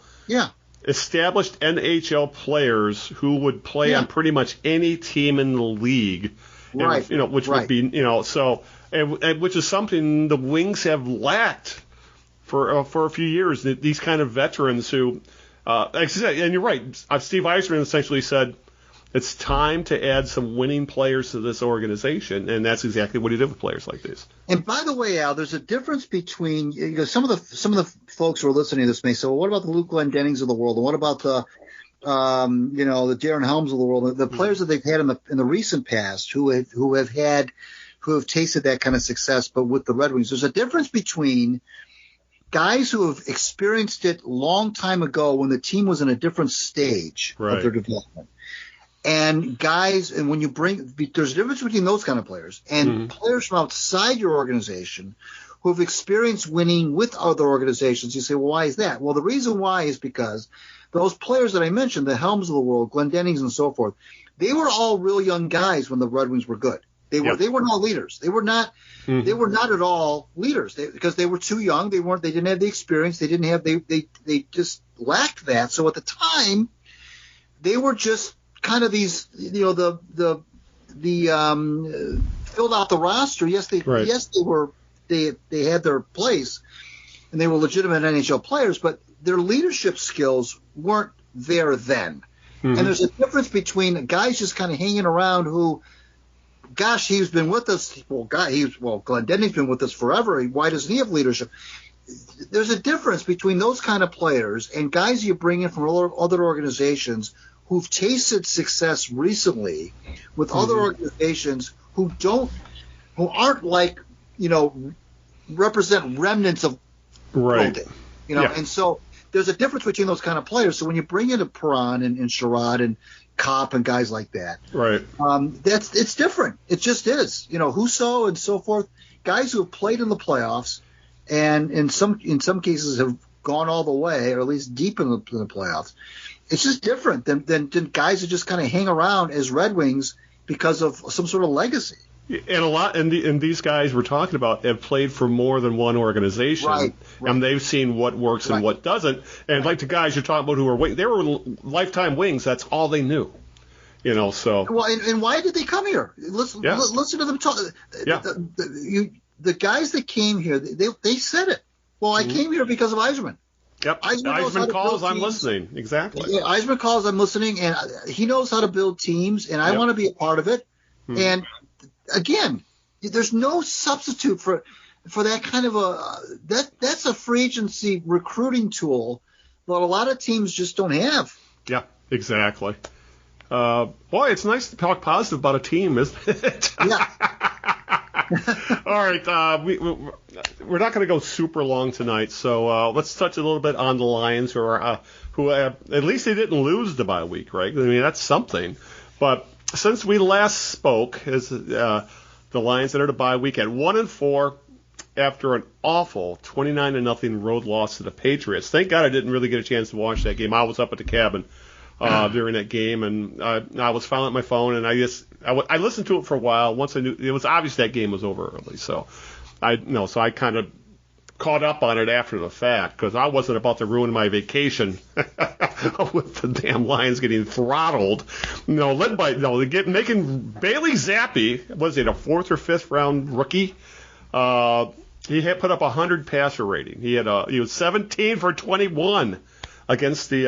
established NHL players who would play on pretty much any team in the league, right? Which would be which is something the Wings have lacked for a few years. These kind of veterans who, like I said, and you're right, Steve Yzerman essentially said, it's time to add some winning players to this organization, and that's exactly what he did with players like this. And by the way, Al, there's a difference between some of the folks who are listening to this may say, well, what about the Luke Glendennings of the world, and what about the the Darren Helms of the world, the players that they've had in the recent past who have tasted that kind of success, but with the Red Wings, there's a difference between guys who have experienced it long time ago when the team was in a different stage of their development. And guys, and when you there's a difference between those kind of players and players from outside your organization who have experienced winning with other organizations. You say, well, why is that? Well, the reason why is because those players that I mentioned, the Helms of the world, Glendennings and so forth, they were all real young guys when the Red Wings were good. They were not leaders. They were not at all leaders because they were too young. They didn't have the experience. They just lacked that. So at the time, they were just kind of these, filled out the roster. Yes, they had their place, and they were legitimate NHL players, but their leadership skills weren't there then. And there's a difference between guys just kind of hanging around who, gosh, he's been with us. Glendenning's been with us forever. Why doesn't he have leadership? There's a difference between those kind of players and guys you bring in from other organizations who've tasted success recently with other organizations who aren't like, represent remnants of building, and so there's a difference between those kind of players. So when you bring in a Perron and Sherrod and Kopp and guys like that, it's different. It just is, Husso and so forth, guys who have played in the playoffs and in some cases have gone all the way, or at least deep in the playoffs. It's just different than guys who just kind of hang around as Red Wings because of some sort of legacy. And these guys we're talking about have played for more than one organization, and they've seen what works and what doesn't. And like the guys you're talking about who are they were lifetime Wings. That's all they knew, So well, and why did they come here? Listen to them talk. The guys that came here, they said it. Well, I came here because of Yzerman. Yep. Yzerman calls, I'm listening. Exactly. Yeah, Yzerman calls, I'm listening, and he knows how to build teams, and I want to be a part of it. And again, there's no substitute for that kind of that's a free agency recruiting tool that a lot of teams just don't have. Yeah, exactly. Boy, it's nice to talk positive about a team, isn't it? Yeah. All right, we're not going to go super long tonight, so let's touch a little bit on the Lions, who at least they didn't lose the bye week, right? I mean, that's something. But since we last spoke, the Lions entered a bye week at 1-4 after an awful 29-0 road loss to the Patriots. Thank God I didn't really get a chance to watch that game. I was up at the cabin during that game, and I was filing my phone, and I listened to it for a while. Once I knew it was obvious that game was over early, so I kind of caught up on it after the fact because I wasn't about to ruin my vacation with the damn Lions getting throttled. Making Bailey Zappi, was it a 4th or 5th round rookie? He had put up 100 passer rating. He was 17 for 21. Against the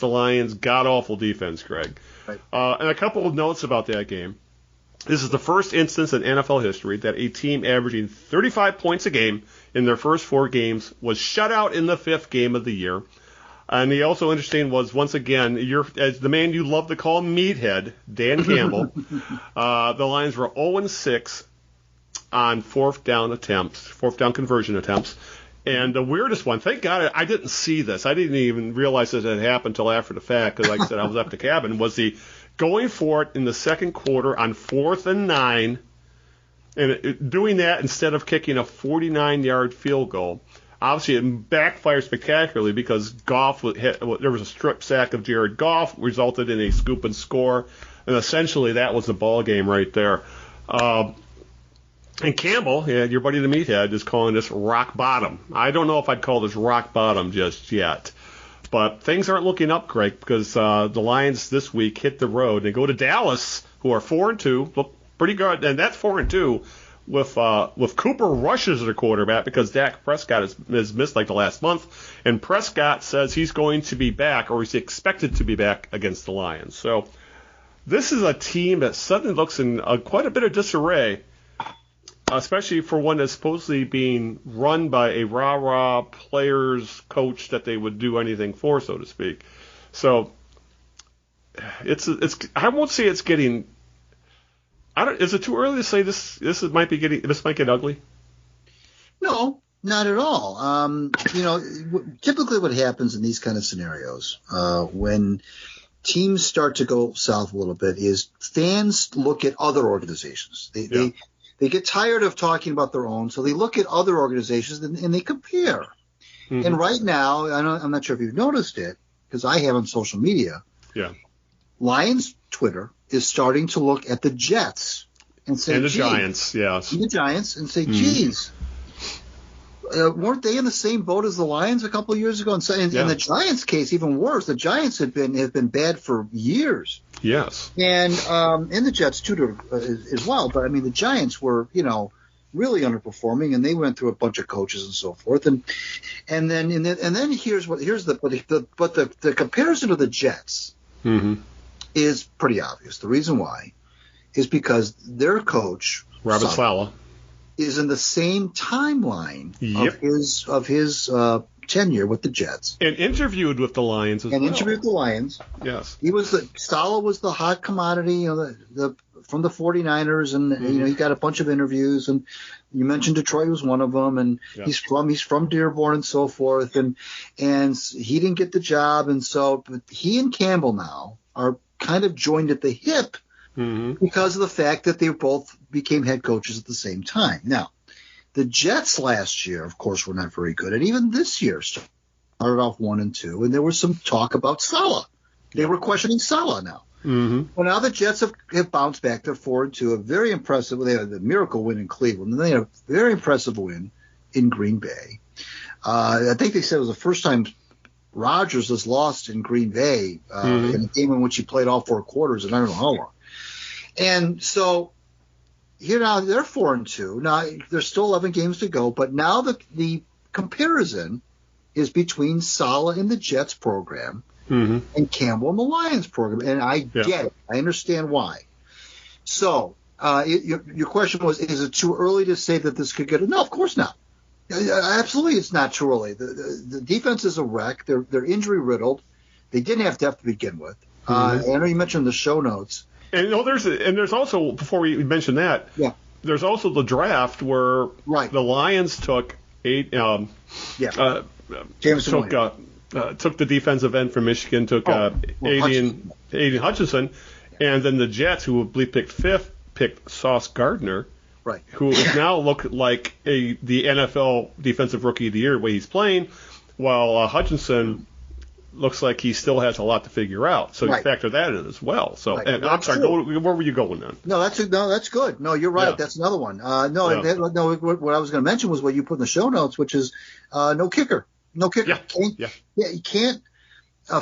Lions' god-awful defense, Greg. Right. And a couple of notes about that game. This is the first instance in NFL history that a team averaging 35 points a game in their first 4 games was shut out in the 5th game of the year. And the also interesting was, once again, as the man you love to call Meathead, Dan Campbell, the Lions were 0-6 on 4th down conversion attempts. And the weirdest one, thank God I didn't see this. I didn't even realize that it happened until after the fact because, like I said, I was up at the cabin, was the going for it in the second quarter on 4th and 9 And doing that instead of kicking a 49-yard field goal, obviously it backfired spectacularly because there was a strip sack of Jared Goff, resulted in a scoop and score, and essentially that was the ball game right there. And Campbell, your buddy the Meathead, is calling this rock bottom. I don't know if I'd call this rock bottom just yet. But things aren't looking up, Greg, because the Lions this week hit the road. They go to Dallas, who are 4-2, look pretty good, and that's 4-2 with Cooper Rush as their quarterback because Dak Prescott has missed like the last month, and Prescott says he's going to be back, or he's expected to be back against the Lions. So this is a team that suddenly looks in quite a bit of disarray, especially for one that's supposedly being run by a rah-rah players coach that they would do anything for, so to speak. So it's I won't say it's getting. Is it too early to say this might get ugly? No, not at all. Typically what happens in these kind of scenarios when teams start to go south a little bit is fans look at other organizations. They get tired of talking about their own, so they look at other organizations and they compare. Mm-hmm. And right now, I'm not sure if you've noticed it, because I have on social media, Lions Twitter is starting to look at the Jets and say, Giants, yes. And the Giants and say, geez, weren't they in the same boat as the Lions a couple of years ago? And in the Giants' case, even worse. The Giants have been bad for years. Yes. And the Jets too as well. But I mean, the Giants were, really underperforming, and they went through a bunch of coaches and so forth. And then here's the comparison to the Jets is pretty obvious. The reason why is because their coach Robert Saleh is in the same timeline of his tenure with the Jets, and interviewed with the Lions as well. Interviewed with the Lions. Yes, Saleh was the hot commodity, from the 49ers, and he got a bunch of interviews, and you mentioned Detroit was one of them, and he's from Dearborn and so forth, and he didn't get the job, and so but he and Campbell now are kind of joined at the hip because of the fact that they both became head coaches at the same time. Now, the Jets last year, of course, were not very good, and even this year started off 1-2, and there was some talk about Saleh. They were questioning Saleh now. Well, now the Jets have bounced back. They're 4-2, a very impressive. They had the miracle win in Cleveland, and they had a very impressive win in Green Bay. I think they said it was the first time Rodgers has lost in Green Bay in a game in which he played all 4 quarters, and I don't know how long. And so here now they're 4-2. Now there's still 11 games to go, but now the comparison is between Saleh and the Jets program and Campbell and the Lions program, and I get it. I understand why. So your question was, is it too early to say that this could get – no, of course not. Absolutely it's not too early. The defense is a wreck. They're injury-riddled. They didn't have depth to begin with. I know you mentioned the show notes. And there's also, before we mention that, there's also the draft where the Lions took Jameson took the defensive end from Michigan, took Aiden Hutchinson, and then the Jets, who we picked 5th, picked Sauce Gardner, who has now looked like the NFL Defensive Rookie of the Year the way he's playing, while Hutchinson looks like he still has a lot to figure out. So you factor that in as well. So, and I'm sorry, where were you going then? No, that's good. No, you're right. Yeah. That's another one. What I was going to mention was what you put in the show notes, which is no kicker. No kicker. You can't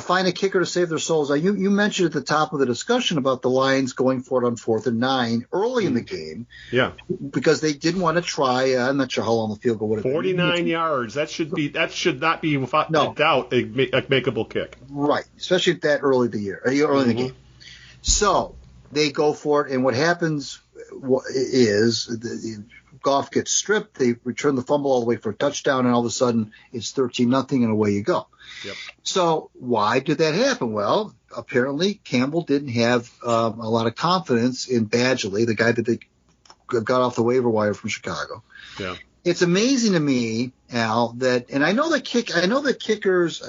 find a kicker to save their souls. You mentioned at the top of the discussion about the Lions going for it on 4th and 9 early in the game. Yeah. Because they didn't want to try. I'm not sure how long the field goal would have been. 49 yards. That should not be without doubt a makeable kick. Right. Especially at that early in the game. So they go for it, and what happens is Goff gets stripped. They return the fumble all the way for a touchdown, and all of a sudden it's 13-0, and away you go. Yep. So why did that happen? Well, apparently Campbell didn't have a lot of confidence in Badgley, the guy that they got off the waiver wire from Chicago. Yeah. It's amazing to me, Al, that, and I know the kickers,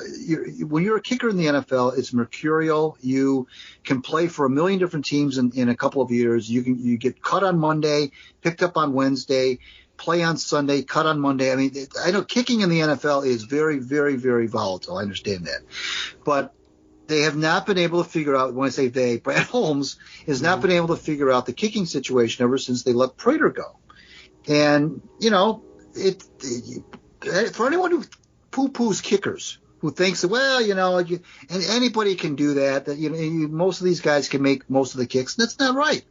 when you're a kicker in the NFL, it's mercurial. You can play for a million different teams in a couple of years. You get cut on Monday, picked up on Wednesday, play on Sunday, cut on Monday. I mean, I know kicking in the NFL is very, very, very volatile. I understand that. But they have not been able to figure out, when I say they, Brad Holmes has not been able to figure out the kicking situation ever since they let Prater go. And, for anyone who poo-poos kickers, who thinks that, well, and anybody can do that, most of these guys can make most of the kicks. That's not right.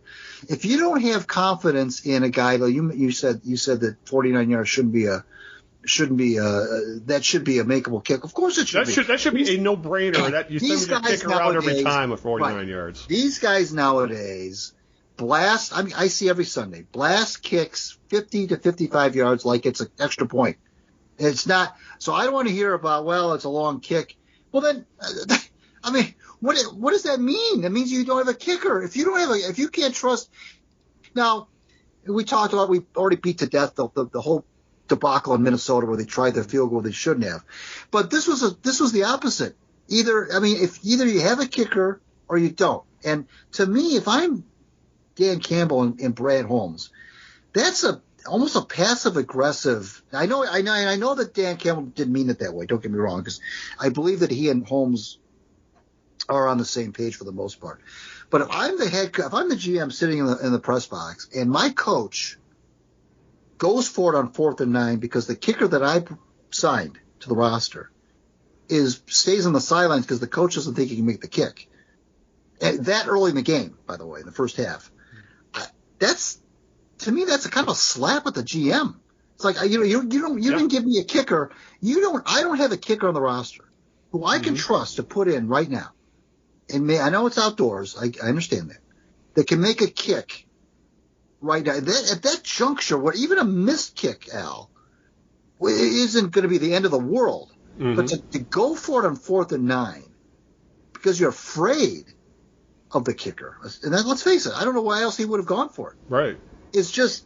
If you don't have confidence in a guy, like you said that 49 yards should be a makeable kick. Of course it should be. That should be a no-brainer. That you send the kicker out every time with 49 yards. These guys nowadays blast. I mean, I see every Sunday blast kicks 50 to 55 yards like it's an extra point. It's not. So I don't want to hear about, well, it's a long kick. Well, then, I mean, what does that mean? That means you don't have a kicker. If you can't trust. Now, we talked about, we already beat to death the whole debacle in Minnesota where they tried their field goal they shouldn't have. But this was the opposite. Either you have a kicker or you don't. And to me, if I'm Dan Campbell and Brad Holmes, that's almost a passive aggressive. I know that Dan Campbell didn't mean it that way. Don't get me wrong, because I believe that he and Holmes are on the same page for the most part. But if I'm the GM sitting in the press box and my coach goes for it on 4th and 9 because the kicker that I signed to the roster stays on the sidelines because the coach doesn't think he can make the kick. And that early in the game, by the way, in the first half, to me that's a kind of a slap at the GM. It's like you didn't give me a kicker. I don't have a kicker on the roster who I can trust to put in right now. And I know it's outdoors. I understand that. They can make a kick right now. At that juncture, even a missed kick, Al, isn't going to be the end of the world. But to go for it on 4th and 9 because you're afraid of the kicker, and then, let's face it, I don't know why else he would have gone for it. Right. It's just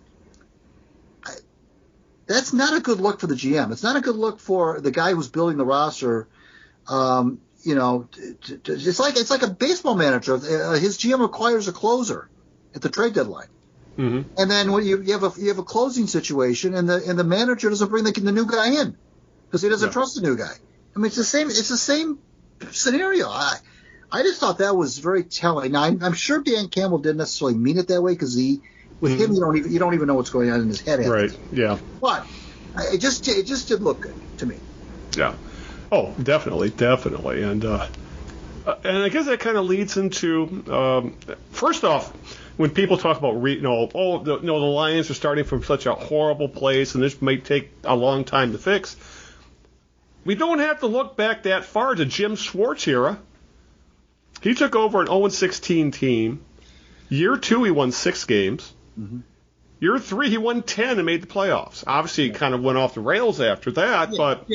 that's not a good look for the GM. It's not a good look for the guy who's building the roster. It's like a baseball manager. His GM acquires a closer at the trade deadline. And then when you have a closing situation, and the manager doesn't bring the new guy in because he doesn't trust the new guy. I mean, it's the same scenario. I just thought that was very telling. Now, I'm sure Dan Campbell didn't necessarily mean it that way because with him you don't even know what's going on in his head. Right. Yeah. But it just did look good to me. Yeah. Oh, definitely, and I guess that kind of leads into first off, when people talk about the Lions are starting from such a horrible place and this might take a long time to fix. We don't have to look back that far to Jim Schwartz era. He took over an 0-16 team. Year 2, he won 6 games. Year 3, he won 10 and made the playoffs. Obviously, he kind of went off the rails after that, but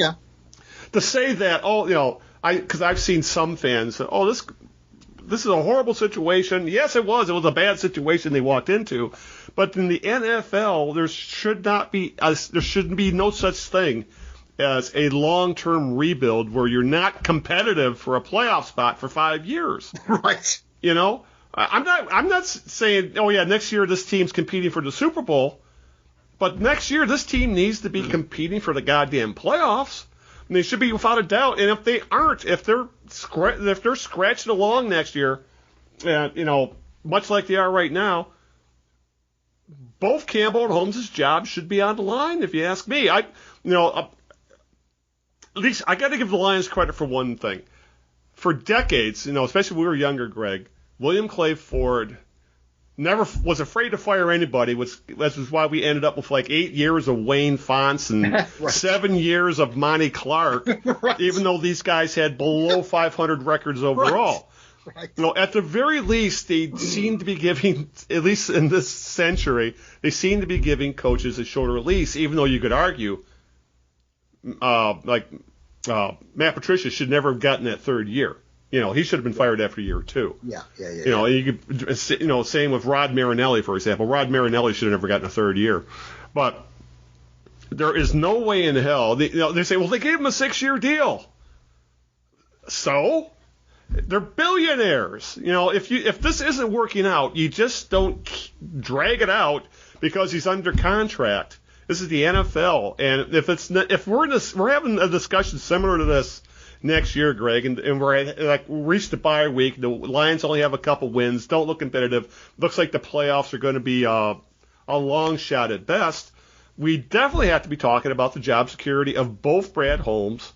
to say that, because I've seen some fans say, this is a horrible situation. Yes, it was. It was a bad situation they walked into. But in the NFL, there shouldn't be no such thing as a long-term rebuild where you're not competitive for a playoff spot for 5 years. Right. I'm not saying, next year this team's competing for the Super Bowl, but next year this team needs to be competing for the goddamn playoffs. And they should be without a doubt. And if they aren't, if they're scratching along next year, much like they are right now, both Campbell and Holmes' jobs should be on the line. If you ask me, at least I got to give the Lions credit for one thing. For decades, especially when we were younger, Greg, William Clay Ford never was afraid to fire anybody, which is why we ended up with like 8 years of Wayne Fonts and 7 years of Monty Clark, even though these guys had below 500 records overall. Right. At the very least, they seem to be giving, at least in this century, they seem to be giving coaches a shorter lease, even though you could argue, Matt Patricia should never have gotten that third year. He should have been fired after year 2. Yeah. You could, same with Rod Marinelli, for example. Rod Marinelli should have never gotten a third year. But there is no way in hell. They say, well, they gave him a 6-year deal. So they're billionaires. If this isn't working out, you just don't drag it out because he's under contract. This is the NFL, and if we're having a discussion similar to this next year, Greg, and we reached the bye week, the Lions only have a couple wins, don't look competitive, looks like the playoffs are going to be a long shot at best. We definitely have to be talking about the job security of both Brad Holmes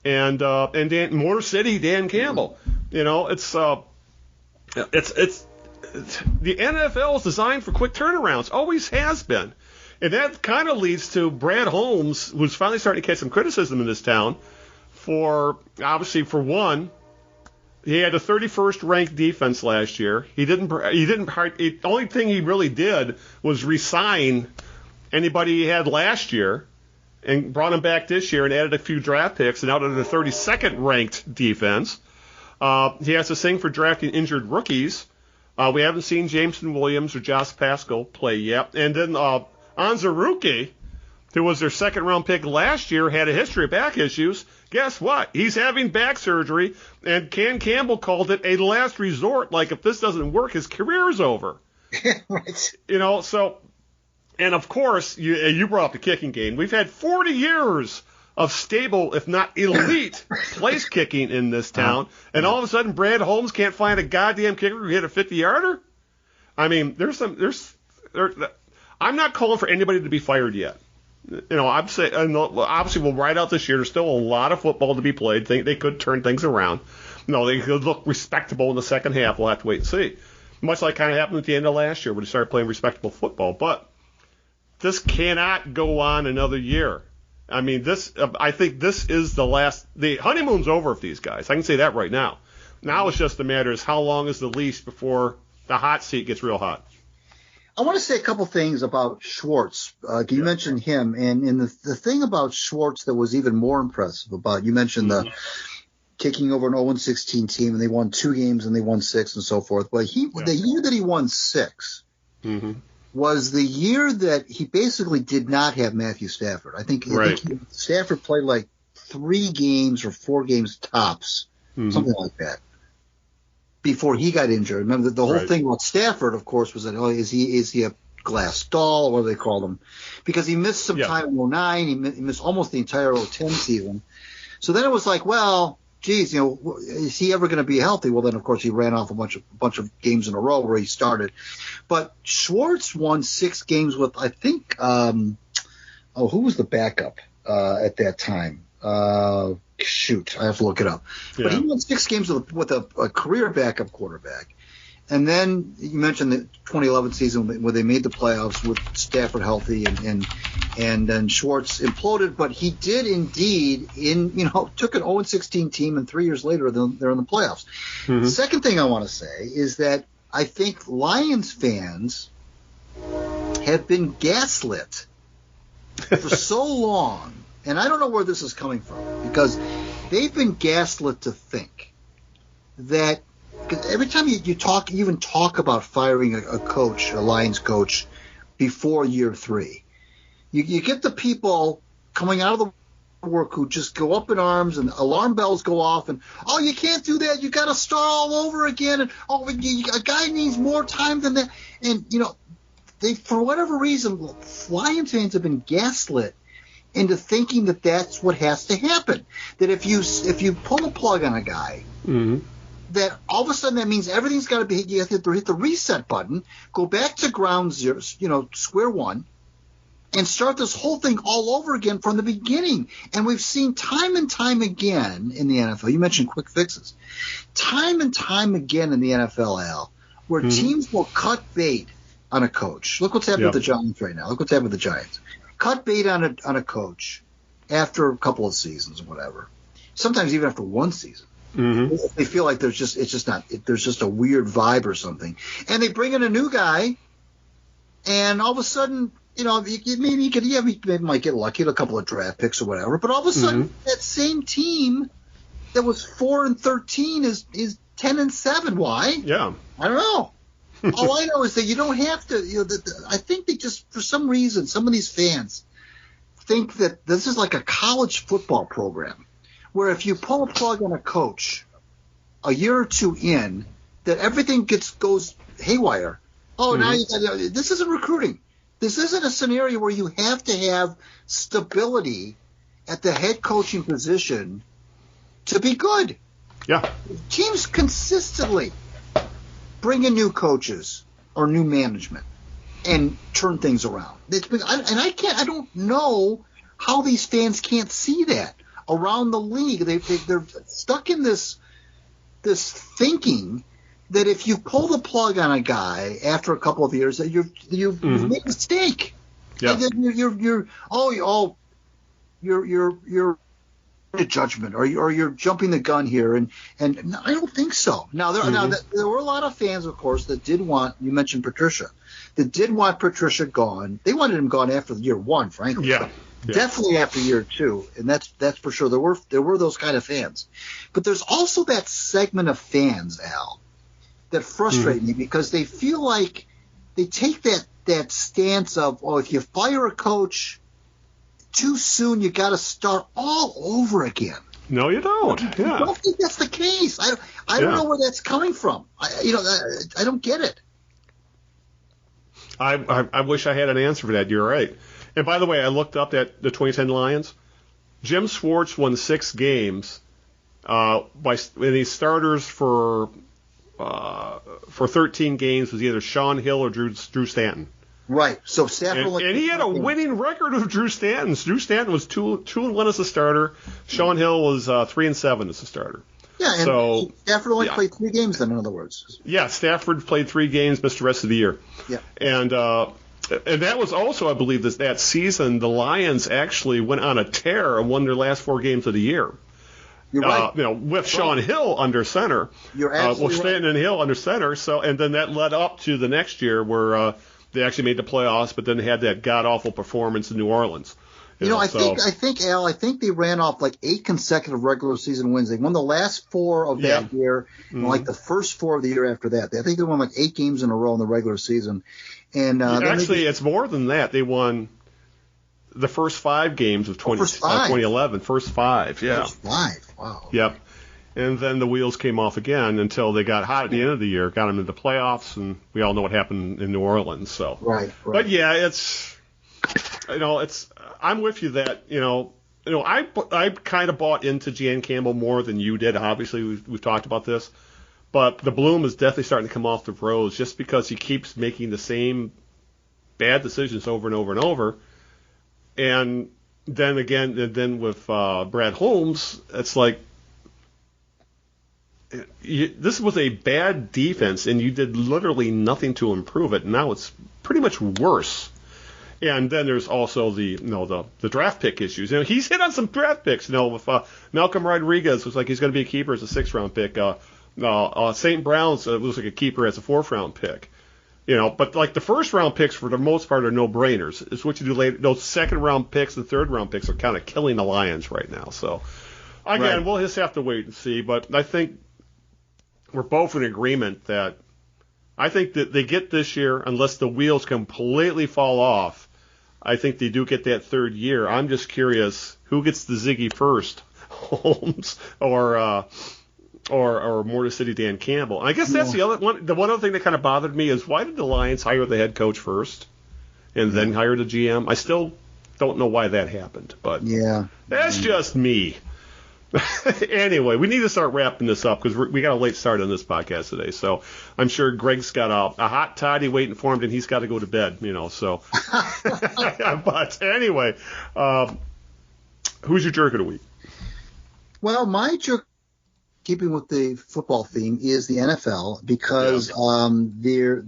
and Motor City Dan Campbell. It's the NFL is designed for quick turnarounds, always has been. And that kind of leads to Brad Holmes, who's finally starting to catch some criticism in this town for one, he had a 31st ranked defense last year. The only thing he really did was resign anybody he had last year and brought him back this year and added a few draft picks and out of the 32nd ranked defense. He has this thing for drafting injured rookies. We haven't seen Jameson Williams or Josh Pascal play yet. And then Onwuzurike, who was their second-round pick last year, had a history of back issues. Guess what? He's having back surgery, and Ken Campbell called it a last resort. Like, if this doesn't work, his career's over. Right. And of course, you brought up the kicking game. We've had 40 years of stable, if not elite, place kicking in this town, and all of a sudden Brad Holmes can't find a goddamn kicker who hit a 50-yarder? I mean, I'm not calling for anybody to be fired yet. I'm saying, obviously we'll ride out this year. There's still a lot of football to be played. They could turn things around. They could look respectable in the second half. We'll have to wait and see. Much like kind of happened at the end of last year when they started playing respectable football. But this cannot go on another year. I mean, I think this is the last. The honeymoon's over with these guys. I can say that right now. Now it's just a matter of how long is the leash before the hot seat gets real hot. I want to say a couple things about Schwartz. You mentioned him, and the thing about Schwartz that was even more impressive about, you mentioned the taking over an 0-16 team, and they won 2 games and they won 6 and so forth. But the year that he won 6 was the year that he basically did not have Matthew Stafford. I think Stafford played like 3 games or 4 games tops, something like that, before he got injured. Remember, the whole thing about Stafford, of course, was that, is he a glass doll, or what do they call them? Because he missed some time in 2009. He missed almost the entire 2010 season. So then it was like, well, geez, is he ever going to be healthy? Well, then, of course, he ran off a bunch of games in a row where he started. But Schwartz won 6 games with, I think, who was the backup at that time? Shoot, I have to look it up. Yeah. But he won 6 games with a career backup quarterback. And then you mentioned the 2011 season where they made the playoffs with Stafford healthy, and then Schwartz imploded. But he did indeed took an 0-16 team, and 3 years later they're in the playoffs. The second thing I want to say is that I think Lions fans have been gaslit for so long. And I don't know where this is coming from, because they've been gaslit to think that, because every time you even talk about firing a coach, a Lions coach, before year 3, you get the people coming out of the work who just go up in arms and alarm bells go off and, oh, you can't do that. You got to start all over again. And, a guy needs more time than that. And, they, for whatever reason, Lions fans have been gaslit into thinking that that's what has to happen. That if you pull a plug on a guy, that all of a sudden that means everything's got to be, you have to hit the reset button, go back to ground zero, square one, and start this whole thing all over again from the beginning. And we've seen time and time again in the NFL, you mentioned quick fixes, time and time again in the NFL, Al, where teams will cut bait on a coach. Look what's happened with the Giants right now. Look what's happened with the Giants. Cut bait on a coach after a couple of seasons or whatever. Sometimes even after one season. They feel like there's just a weird vibe or something. And they bring in a new guy, and all of a sudden, he might get lucky at a couple of draft picks or whatever, but all of a sudden that same team that was 4-13 is 10-7. Why? Yeah. I don't know. All I know is that you don't have to. I think they just, for some reason, some of these fans think that this is like a college football program where if you pull a plug on a coach a year or two in, that everything goes haywire. Oh, now this isn't recruiting. This isn't a scenario where you have to have stability at the head coaching position to be good. Yeah. Teams consistently bring in new coaches or new management and turn things around. I don't know how these fans can't see that around the league. They're stuck in this thinking that if you pull the plug on a guy after a couple of years, that you've made a mistake. Yeah. And then you're a judgment, or you're jumping the gun here, and I don't think so. Now there were a lot of fans, of course, that did want. You mentioned Patricia, that did want Patricia gone. They wanted him gone after year one, frankly. Yeah. Definitely after year two, and that's for sure. There were those kind of fans, but there's also that segment of fans, Al, that frustrate me because they feel like they take that stance of, if you fire a coach too soon, you got to start all over again. No, you don't. I don't think that's the case. I don't know where that's coming from. I don't get it. I wish I had an answer for that. You're right. And by the way, I looked up at the 2010 Lions. Jim Schwartz won 6 games and his starters for 13 games was either Sean Hill or Drew Stanton. Right. So Stafford and he had a winning record of Drew Stanton's. Drew Stanton was 2-1 as a starter. Sean Hill was 3-7 as a starter. Yeah, and Stafford only played 3 games then, in other words. Yeah, Stafford played 3 games, missed the rest of the year. Yeah. And that was also, I believe, that season the Lions actually went on a tear and won their last 4 games of the year. You're right. With Sean Hill under center. You're absolutely Stanton and Hill under center. So, and then that led up to the next year where they actually made the playoffs, but then they had that god awful performance in New Orleans. I think Al, they ran off like 8 consecutive regular season wins. They won the last 4 of that year, and like the first 4 of the year after that. I think they won like 8 games in a row in the regular season. And actually, it's more than that. They won the first 5 games of 2011. First 5, yeah. First 5, wow. Yep. And then the wheels came off again until they got hot at the end of the year, got them into the playoffs, and we all know what happened in New Orleans. So, right. But yeah, it's I'm with you that I kind of bought into Jan Campbell more than you did. Obviously, we've talked about this, but the bloom is definitely starting to come off the rose just because he keeps making the same bad decisions over and over and over, and then with Brad Holmes, it's like. This was a bad defense, and you did literally nothing to improve it. Now it's pretty much worse. And then there's also the draft pick issues. He's hit on some draft picks. With Malcolm Rodriguez was like he's going to be a keeper as a 6th-round pick. St. Brown's looks like a keeper as a 4th-round pick. But like the 1st-round picks for the most part are no-brainers. It's what you do later. Those 2nd-round picks and 3rd-round picks are kind of killing the Lions right now. So again, we'll just have to wait and see. But I think. We're both in agreement that I think that they get this year, unless the wheels completely fall off, I think they do get that 3rd year. I'm just curious, who gets the Ziggy first, Holmes or Motor City Dan Campbell? And I guess that's the other one. The one other thing that kind of bothered me is why did the Lions hire the head coach first and then hire the GM? I still don't know why that happened, but that's just me. Anyway, we need to start wrapping this up because we got a late start on this podcast today. So I'm sure Greg's got a hot toddy waiting for him, and he's got to go to bed. So, but anyway, who's your jerk of the week? Well, my jerk, keeping with the football theme, is the NFL because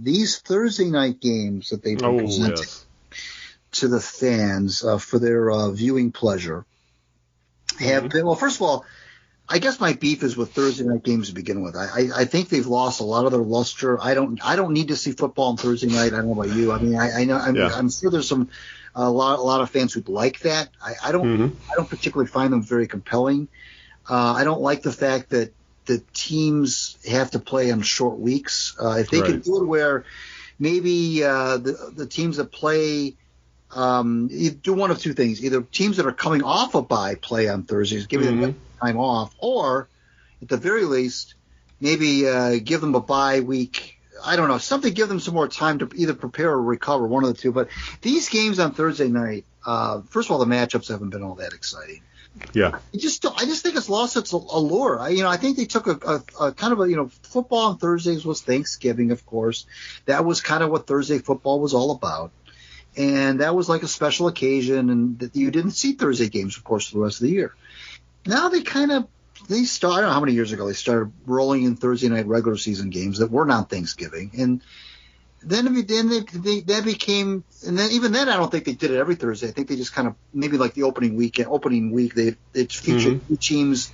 these Thursday night games that they've been presenting to the fans for their viewing pleasure. Have been, well, first of all, I guess my beef is with Thursday night games to begin with. I think they've lost a lot of their luster. I don't need to see football on Thursday night. I don't know about you. I mean, I'm sure there's a lot of fans who'd like that. I don't particularly find them very compelling. I don't like the fact that the teams have to play on short weeks. If they could do it where maybe the teams that play you do one of two things. Either teams that are coming off a bye play on Thursdays, giving them time off, or at the very least, maybe give them a bye week. I don't know, something, give them some more time to either prepare or recover, one of the two. But these games on Thursday night, first of all, the matchups haven't been all that exciting. Yeah. I just think it's lost its allure. I think they took a kind of football on Thursdays was Thanksgiving, of course. That was kind of what Thursday football was all about. And that was like a special occasion, and that you didn't see Thursday games, of course, for the rest of the year. Now they started, I don't know how many years ago, they started rolling in Thursday night regular season games that were not Thanksgiving. And then that became, and then even then I don't think they did it every Thursday. I think they just kind of, maybe like the opening week, they featured two teams,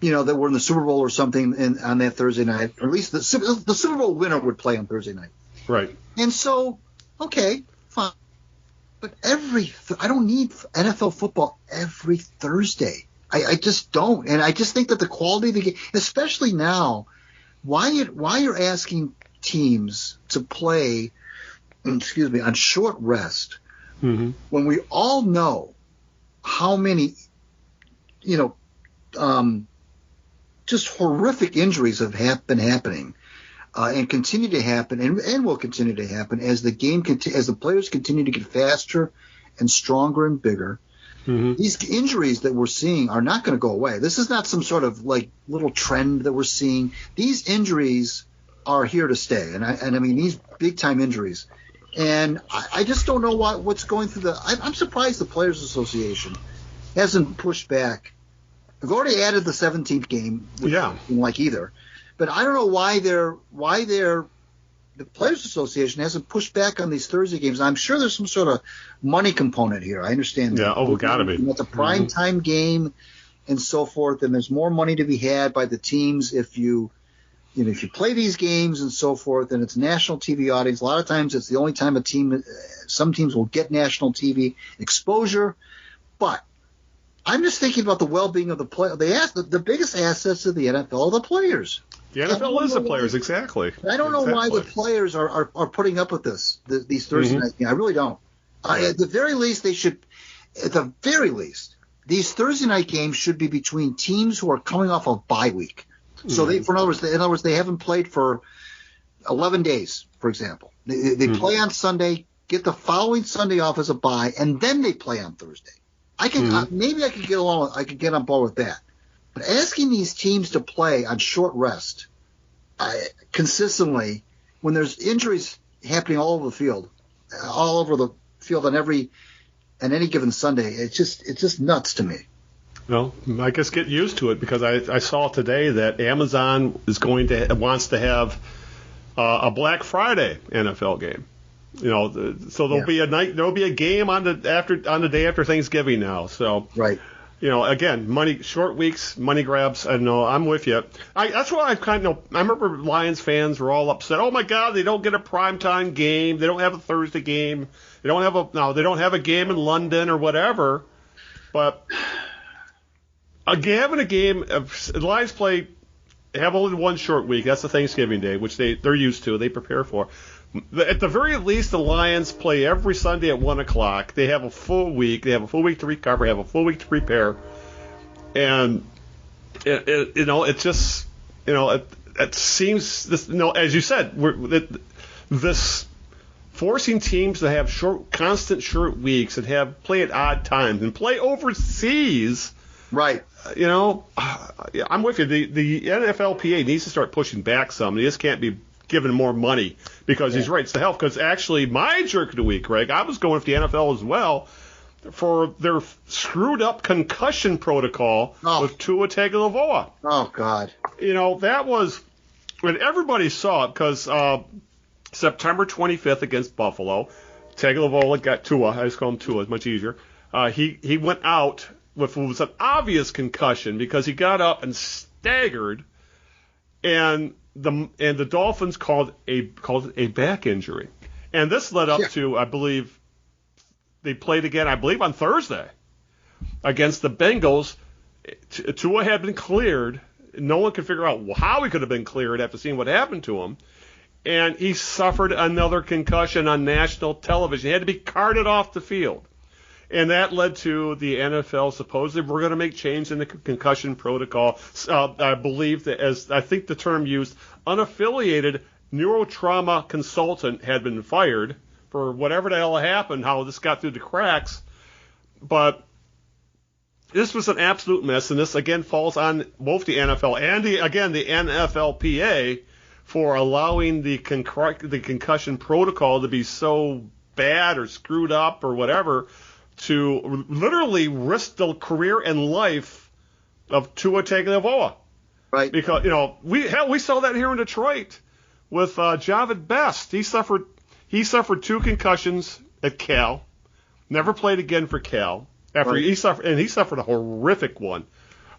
that were in the Super Bowl or something on that Thursday night, or at least the Super Bowl winner would play on Thursday night. Right. And so, okay, fine. But I don't need NFL football every Thursday. I just don't. And I just think that the quality of the game, especially now, why you're asking teams to play, on short rest, when we all know how many, just horrific injuries have been happening, and continue to happen, and will continue to happen as the game as the players continue to get faster and stronger and bigger. These injuries that we're seeing are not going to go away. This is not some sort of like little trend that we're seeing. These injuries are here to stay, and I mean these big time injuries. And I just don't know what's going through I'm surprised the Players Association hasn't pushed back. They've already added the 17th game, which I didn't like either. But I don't know why the Players Association hasn't pushed back on these Thursday games. I'm sure there's some sort of money component here. I understand that. Yeah, gotta be. It's a prime time game and so forth, and there's more money to be had by the teams if you play these games and so forth, and it's a national TV audience. A lot of times it's the only time some teams will get national TV exposure. But I'm just thinking about the well-being of the player. The biggest assets of the NFL are the players. The NFL is the players, exactly. I don't know why the players are putting up with these Thursday night games. I really don't. At the very least, these Thursday night games should be between teams who are coming off a bye week. So in other words, they haven't played for 11 days, for example. They play on Sunday, get the following Sunday off as a bye, and then they play on Thursday. Maybe I could get along. I could get on board with that. But asking these teams to play on short rest consistently when there's injuries happening all over the field on any given Sunday, it's just nuts to me. Well, I guess get used to it, because I saw today that Amazon wants to have a Black Friday NFL game. So there'll be a game on the day after Thanksgiving now. So right. Again, short weeks, money grabs. I know, I'm with you. That's why I remember Lions fans were all upset. Oh my God, they don't get a primetime game. They don't have a Thursday game. They don't have a game in London or whatever. But having a game, the Lions have only one short week. That's the Thanksgiving day, which they're used to. They prepare for. At the very least, the Lions play every Sunday at 1 o'clock. They have a full week. They have a full week to recover. Have a full week to prepare. And it seems this. As you said, this forcing teams to have constant short weeks and play at odd times and play overseas. Right. I'm with you. The NFLPA needs to start pushing back some. They just can't be giving more money, because he's right. It's the health. Because actually, my jerk of the week, Greg, I was going with the NFL as well for their screwed up concussion protocol with Tua Tagovailoa. Oh God. That was when everybody saw it, because September 25th against Buffalo, Tagovailoa got Tua. I just call him Tua. It's much easier. He went out with what was an obvious concussion because he got up and staggered, and the Dolphins called it a back injury. And this led up to, I believe, they played again, I believe, on Thursday against the Bengals. Tua had been cleared. No one could figure out how he could have been cleared after seeing what happened to him. and he suffered another concussion on national television. He had to be carted off the field. And that led to the NFL supposedly we're going to make change in the concussion protocol. I believe that, as I think the term used, unaffiliated neurotrauma consultant had been fired for whatever the hell happened, how this got through the cracks. But this was an absolute mess, and this again falls on both the NFL and the NFLPA for allowing the concussion protocol to be so bad or screwed up or whatever, to literally risk the career and life of Tua Tagovailoa. Right. Because, we saw that here in Detroit with Javid Best. He suffered 2 concussions at Cal, never played again for Cal. After right. he suffered a horrific one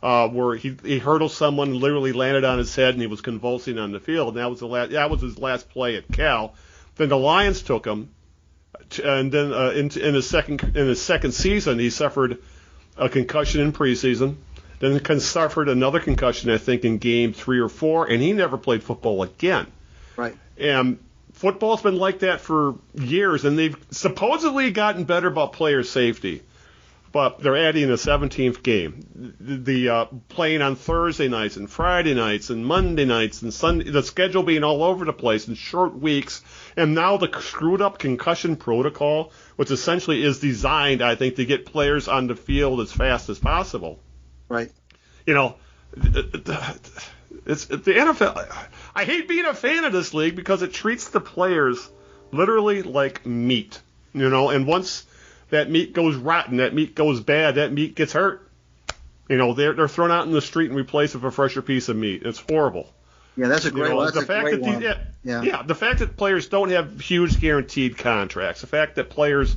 where he hurdled someone, literally landed on his head, and he was convulsing on the field. And that was his last play at Cal. Then the Lions took him. And then in his second season, he suffered a concussion in preseason. Then he suffered another concussion, I think, in game 3 or 4, and he never played football again. Right. And football's been like that for years, and they've supposedly gotten better about player safety. But they're adding a 17th game. The playing on Thursday nights and Friday nights and Monday nights and Sunday, the schedule being all over the place in short weeks. And now the screwed up concussion protocol, which essentially is designed, I think, to get players on the field as fast as possible. Right. It's the NFL. I hate being a fan of this league because it treats the players literally like meat. And once that meat goes rotten, that meat goes bad, that meat gets hurt. They're thrown out in the street and replaced with a fresher piece of meat. It's horrible. Yeah, that's a great one. The fact that players don't have huge guaranteed contracts, the fact that players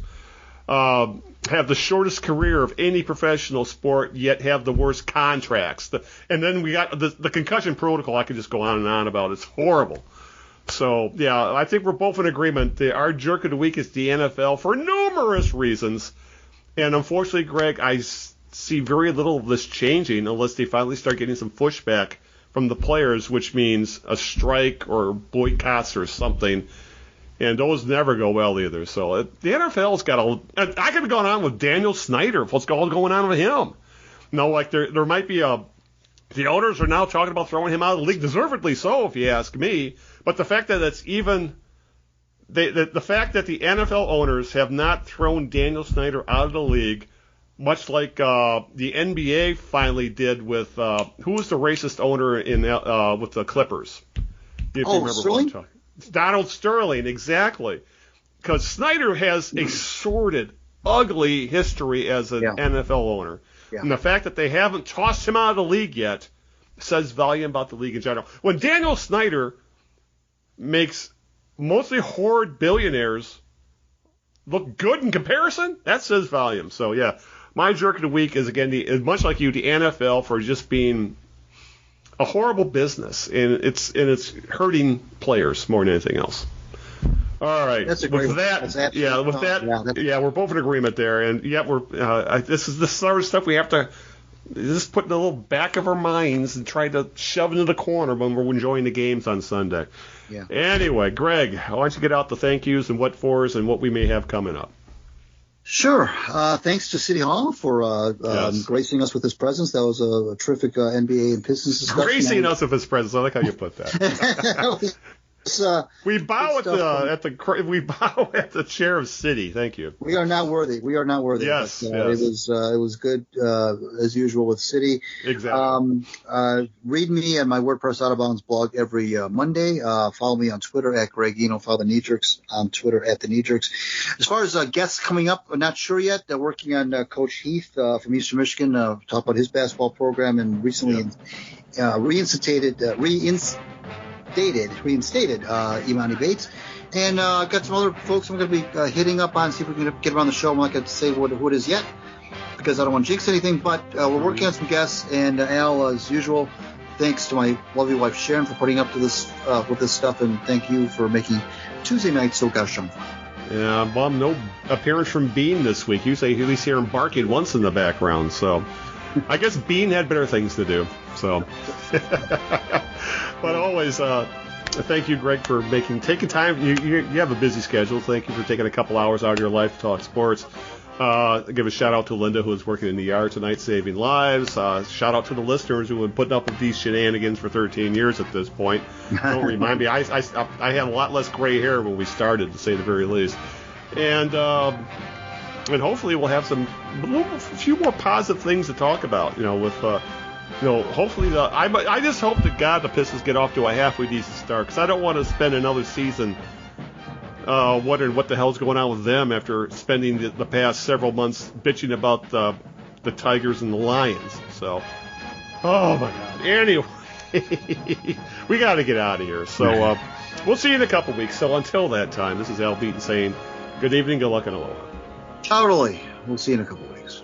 have the shortest career of any professional sport, yet have the worst contracts. And then we got the concussion protocol. I could just go on and on about. It's horrible. So, yeah, I think we're both in agreement. Our jerk of the week is the NFL for numerous reasons. And unfortunately, Greg, I see very little of this changing unless they finally start getting some pushback from the players, which means a strike or boycotts or something. And those never go well either. So the NFL's got I could have gone on with Daniel Snyder, what's going on with him. There might be the owners are now talking about throwing him out of the league, deservedly so, if you ask me. But the fact that it's even the fact that the NFL owners have not thrown Daniel Snyder out of the league, much like the NBA finally did with who was the racist owner with the Clippers? If you remember Sterling? what I'm talking. Donald Sterling, exactly. Because Snyder has a sordid, ugly history as an NFL owner. Yeah. And the fact that they haven't tossed him out of the league yet says volume about the league in general. When Daniel Snyder makes mostly horrid billionaires look good in comparison, that says volume. So, yeah, my jerk of the week is, again, much like you, the NFL for just being a horrible business, and it's hurting players more than anything else. All right. That's a great with that, we're both in agreement there, and this is the sort of stuff we have to just put in the little back of our minds and try to shove into the corner when we're enjoying the games on Sunday. Yeah. Anyway, Greg, why don't you get out the thank yous and what fors and what we may have coming up? Sure. Thanks to City Hall for gracing us with his presence. That was a terrific NBA and Pistons discussion. Gracing us with his presence. I like how you put that. We bow at the chair of City. Thank you. We are not worthy. Yes, but, it was good as usual with City. Exactly. Read me at my WordPress Out of Bounds blog every Monday. Follow me on Twitter at Greg Eno. Follow the Kneejerks on Twitter at the Kneejerks. As far as guests coming up, I'm not sure yet. They're working on Coach Heath from Eastern Michigan. Talk about his basketball program and recently reinstated Imani Bates, and got some other folks I'm going to be hitting up on, see if we can get them on the show. I'm not going to say who it is yet because I don't want to jinx anything, but we're working on some guests, and Al, as usual, thanks to my lovely wife Sharon for putting up to this with this stuff, and thank you for making Tuesday night so gosh fun. Yeah, Bob, no appearance from Bean this week. Usually he's here barking once in the background, so I guess Bean had better things to do. So, but always, Thank you, Greg, for taking time. You have a busy schedule. Thank you for taking a couple hours out of your life to talk sports. Give a shout out to Linda, who is working in the yard tonight, saving lives. Shout out to the listeners who have been putting up with these shenanigans for 13 years at this point. Don't remind me, I had a lot less gray hair when we started, to say the very least. And hopefully we'll have a few more positive things to talk about. Hopefully I just hope to God the Pistons get off to a halfway decent start, because I don't want to spend another season wondering what the hell's going on with them after spending the past several months bitching about the Tigers and the Lions. So, oh my God. Anyway, we got to get out of here. So we'll see you in a couple weeks. So until that time, this is Al Beaton saying good evening, good luck, and aloha. Totally. We'll see you in a couple weeks.